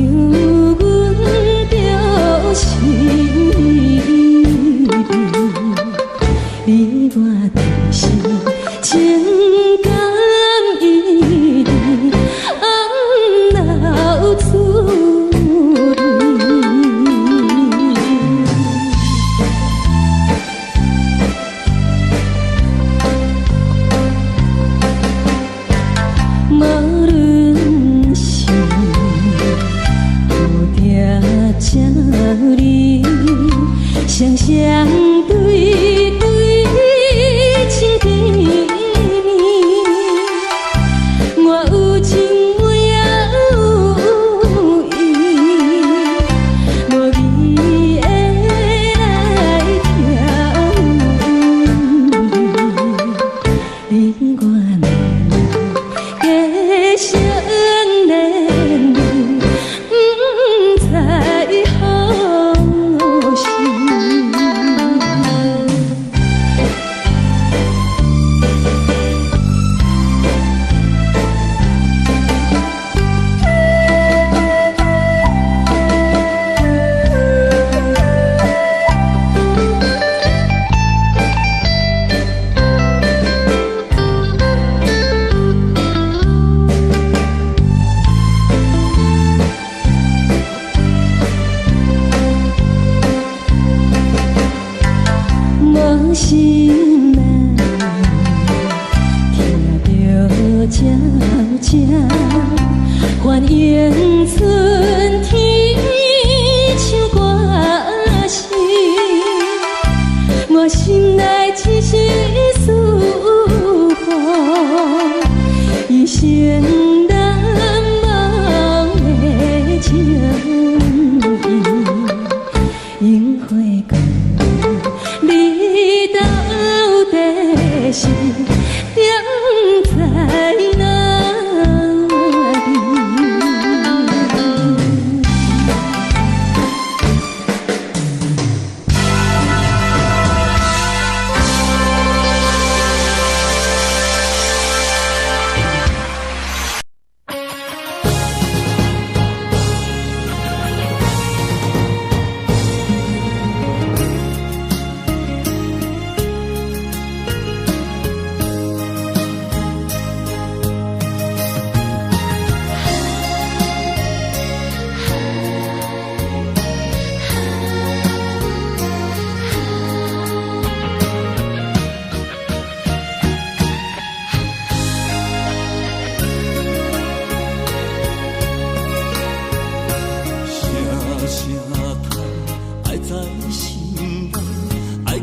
S1: 阮着心你我就是情感一定红流出无论是有定这里双双对对情甜蜜，我有情我也有意，无味的来调你我恋加成恋人，不知何时。无心难，听着悄悄欢迎春天唱歌声，我心内只是思慕，一生难忘的情意，樱花光。你到底是踮在哪里？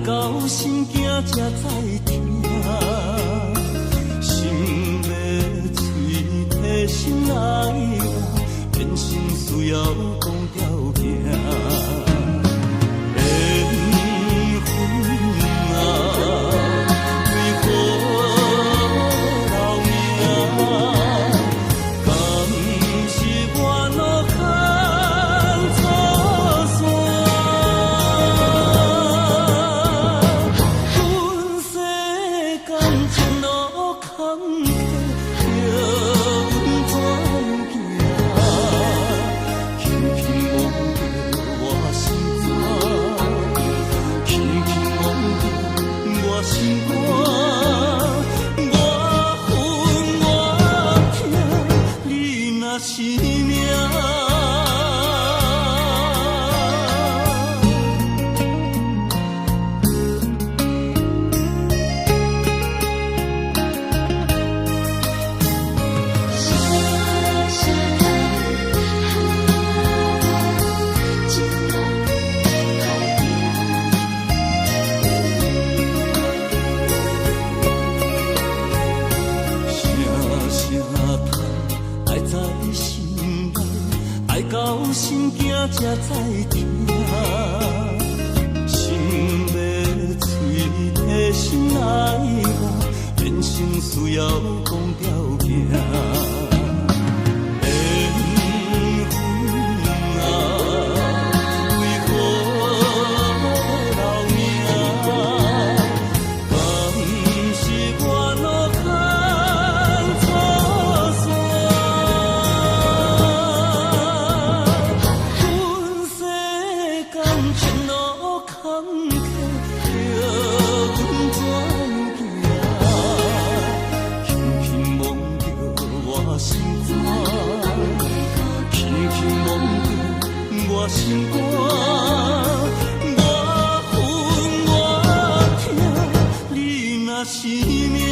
S3: 到心惊才知听，心要嘴替心爱我，变心需要讲条件。缘分啊，为何留名？敢是我路坎错线？是命。到心惊才知听，心要嘴替心爱我，变成需要讲条件。心肝，我恨我痛，你若是命。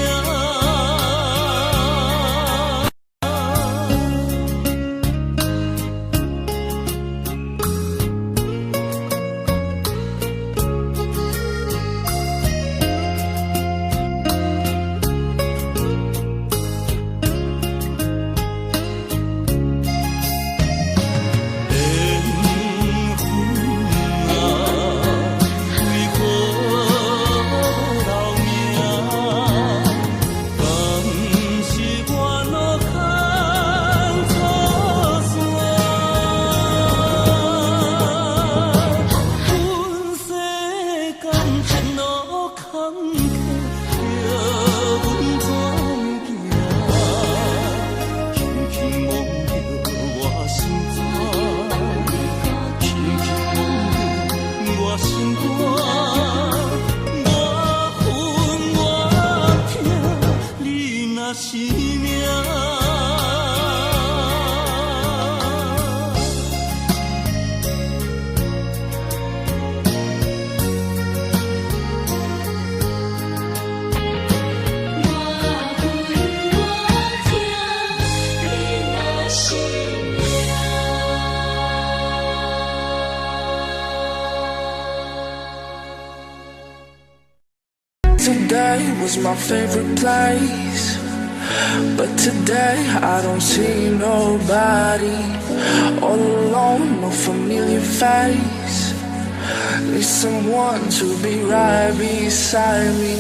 S4: Today was my favorite place, but today I don't see nobody. All alone, no familiar face. Need someone to be right beside me.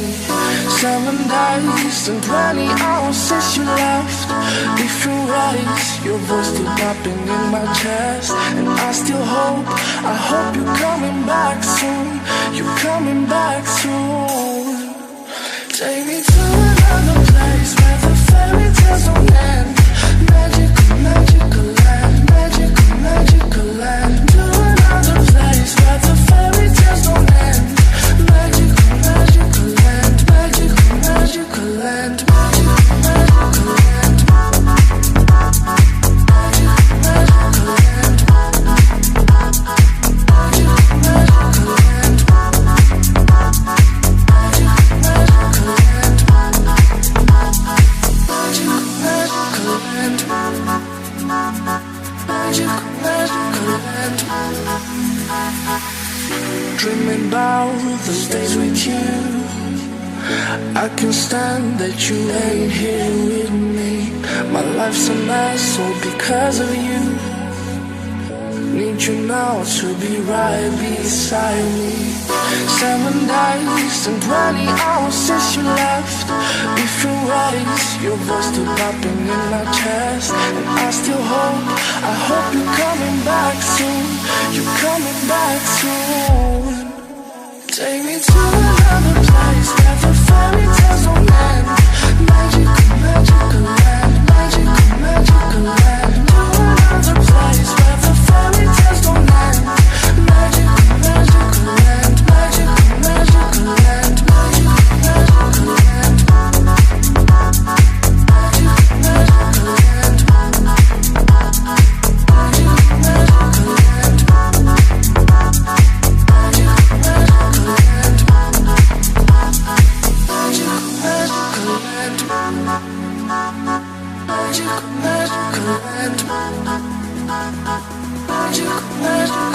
S4: 7 days and 20 hours since you left. Different ways, your voice still popping in my chest. And I still hope, I hope you're coming back soon. You're coming back soon. Take me to another place where the fairy tales don't end. Magical, magical land, magical, magical land. To another place where the fairy tales don't end. Magical, magical land, magical, magical land, magical, magical land. Magical, magical land. Magical, magical land. Dreaming about those days with you. I can't stand that you ain't here with me. My life's a mess all because of you. Need you now to be right beside me. 7 days and 20 hours since you left. Different ways, your voice still popping in my chest. And I still hope, I hope you're coming back soon. You're coming back soon. Take me to another place where the fairy tales don't end. Magical, magical land, magical, magical land. To another place where the fairy tales don't end. Magical, magical land, magical, magical land, magical, magical land. Magical, magical land. Magical, magical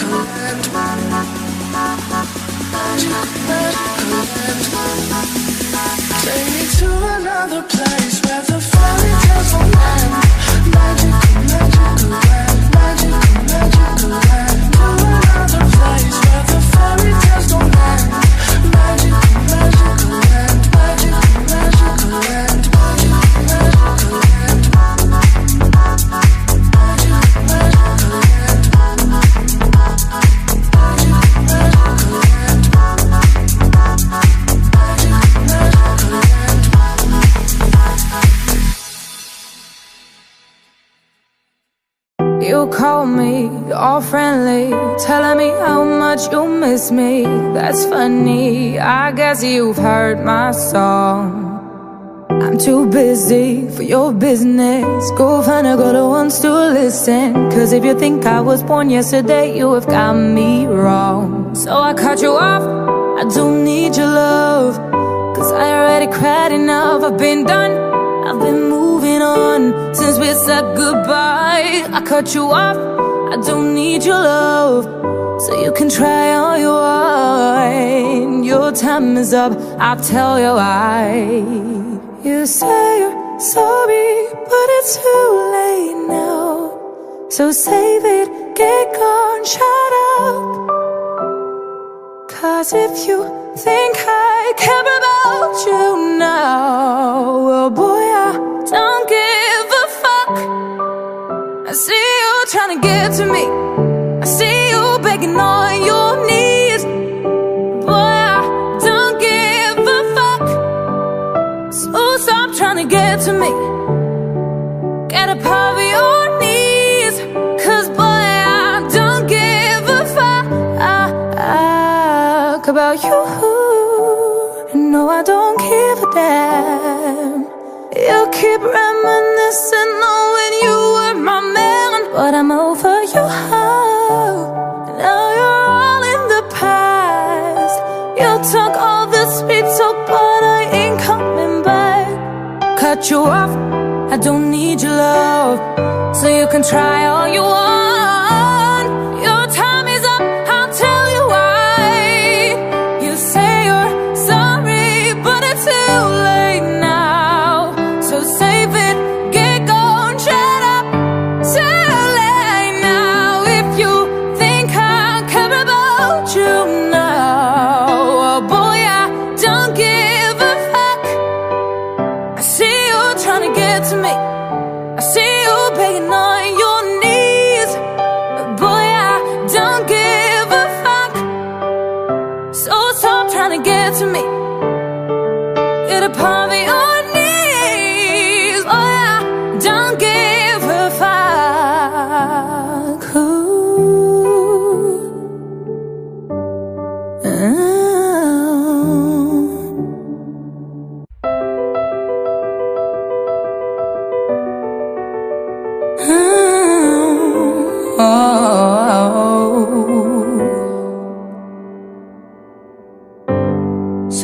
S4: land. Take me to another place where the fairy tales don't end. Magical, magical land, magical, magical land. To another place where the fairy tales don't end. Magical, magical land, magical, magical land, magical, magical land. Magical, magical land. Magical, magical land.
S5: You call me all friendly, telling me how much you miss me. That's funny, I guess you've heard my song. I'm too busy for your business. Go find a girl who wants to listen. Cause if you think I was born yesterday, you have got me wrong. So I cut you off, I don't need your love. Cause I already cried enough, I've been done, I've been moving on since we said goodbye. I cut you off, I don't need your love. So you can try all you want. Your time is up, I'll tell you why. You say you're sorry, but it's too late now. So save it, get gone, shut up. Cause if you think I care about you now, well boy, I don't give a fuck. I see you trying to get to me, I see you begging on your knees. Boy, I don't give a fuck. So stop trying to get to me, get up off your knees. Cause boy, I don't give a fuck about you. No, I don't give a damn. You keep reminiscing on when you were my man, but I'm over you. Now you're all in the past. You took all the sweet talk, but I ain't coming back. Cut you off, I don't need your love. So you can try all you want. Your time is up, I'll tell you why. You say you're sorry, but it's too late now. So save it, get gone, shut up. Too late now. If you think I care about you now, oh boy, I don't give a fuck. I see you trying to get to me, I see you begging on your knees. But boy, I don't give a fuck. So stop trying to get to me, get up on your knees. Boy, I don't give a fuck.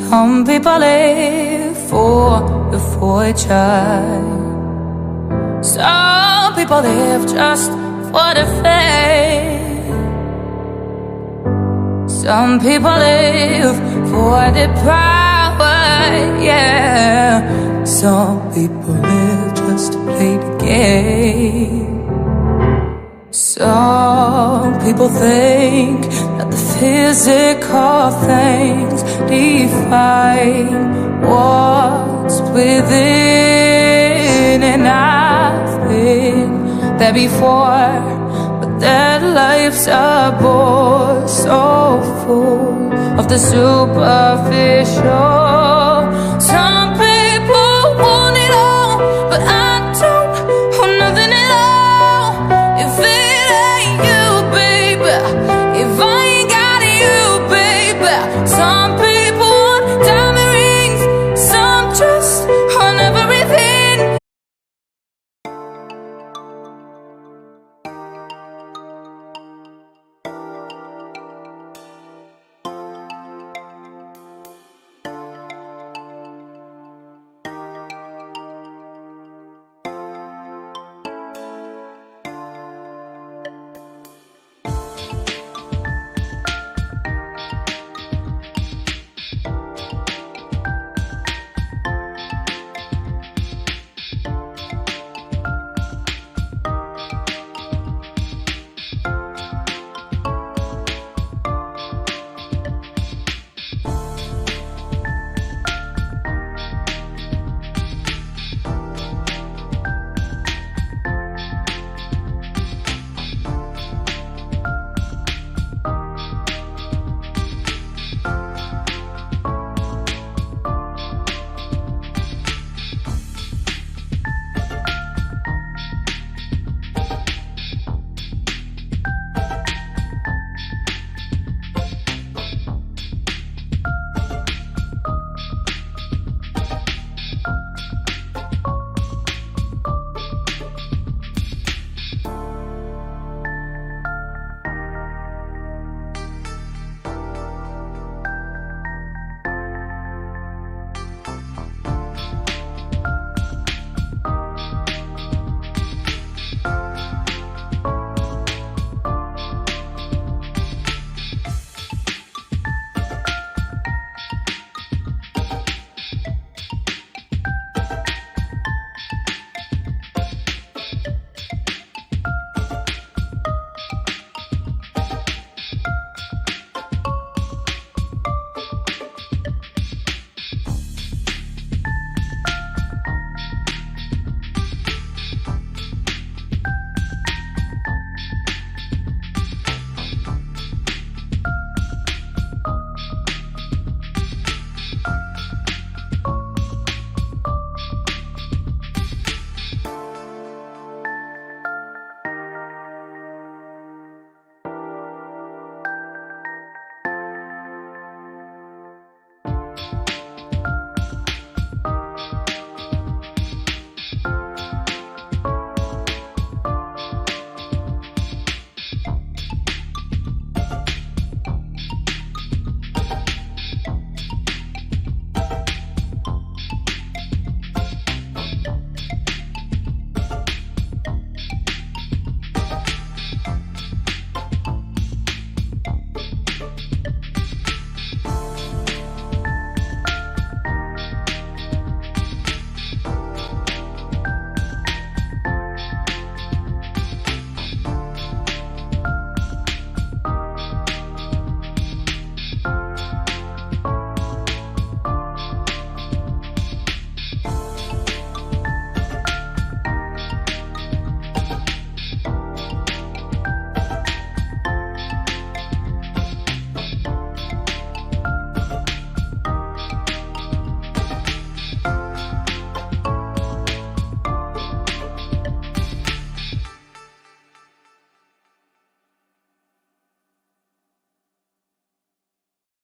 S5: Some people live for the fortune. Some people live just for the fame. Some people live for the power, yeah. Some people live just to play the game. Some people think that the physical things define what's within. And I've been there before, but their lives are bored, so full of the superficial.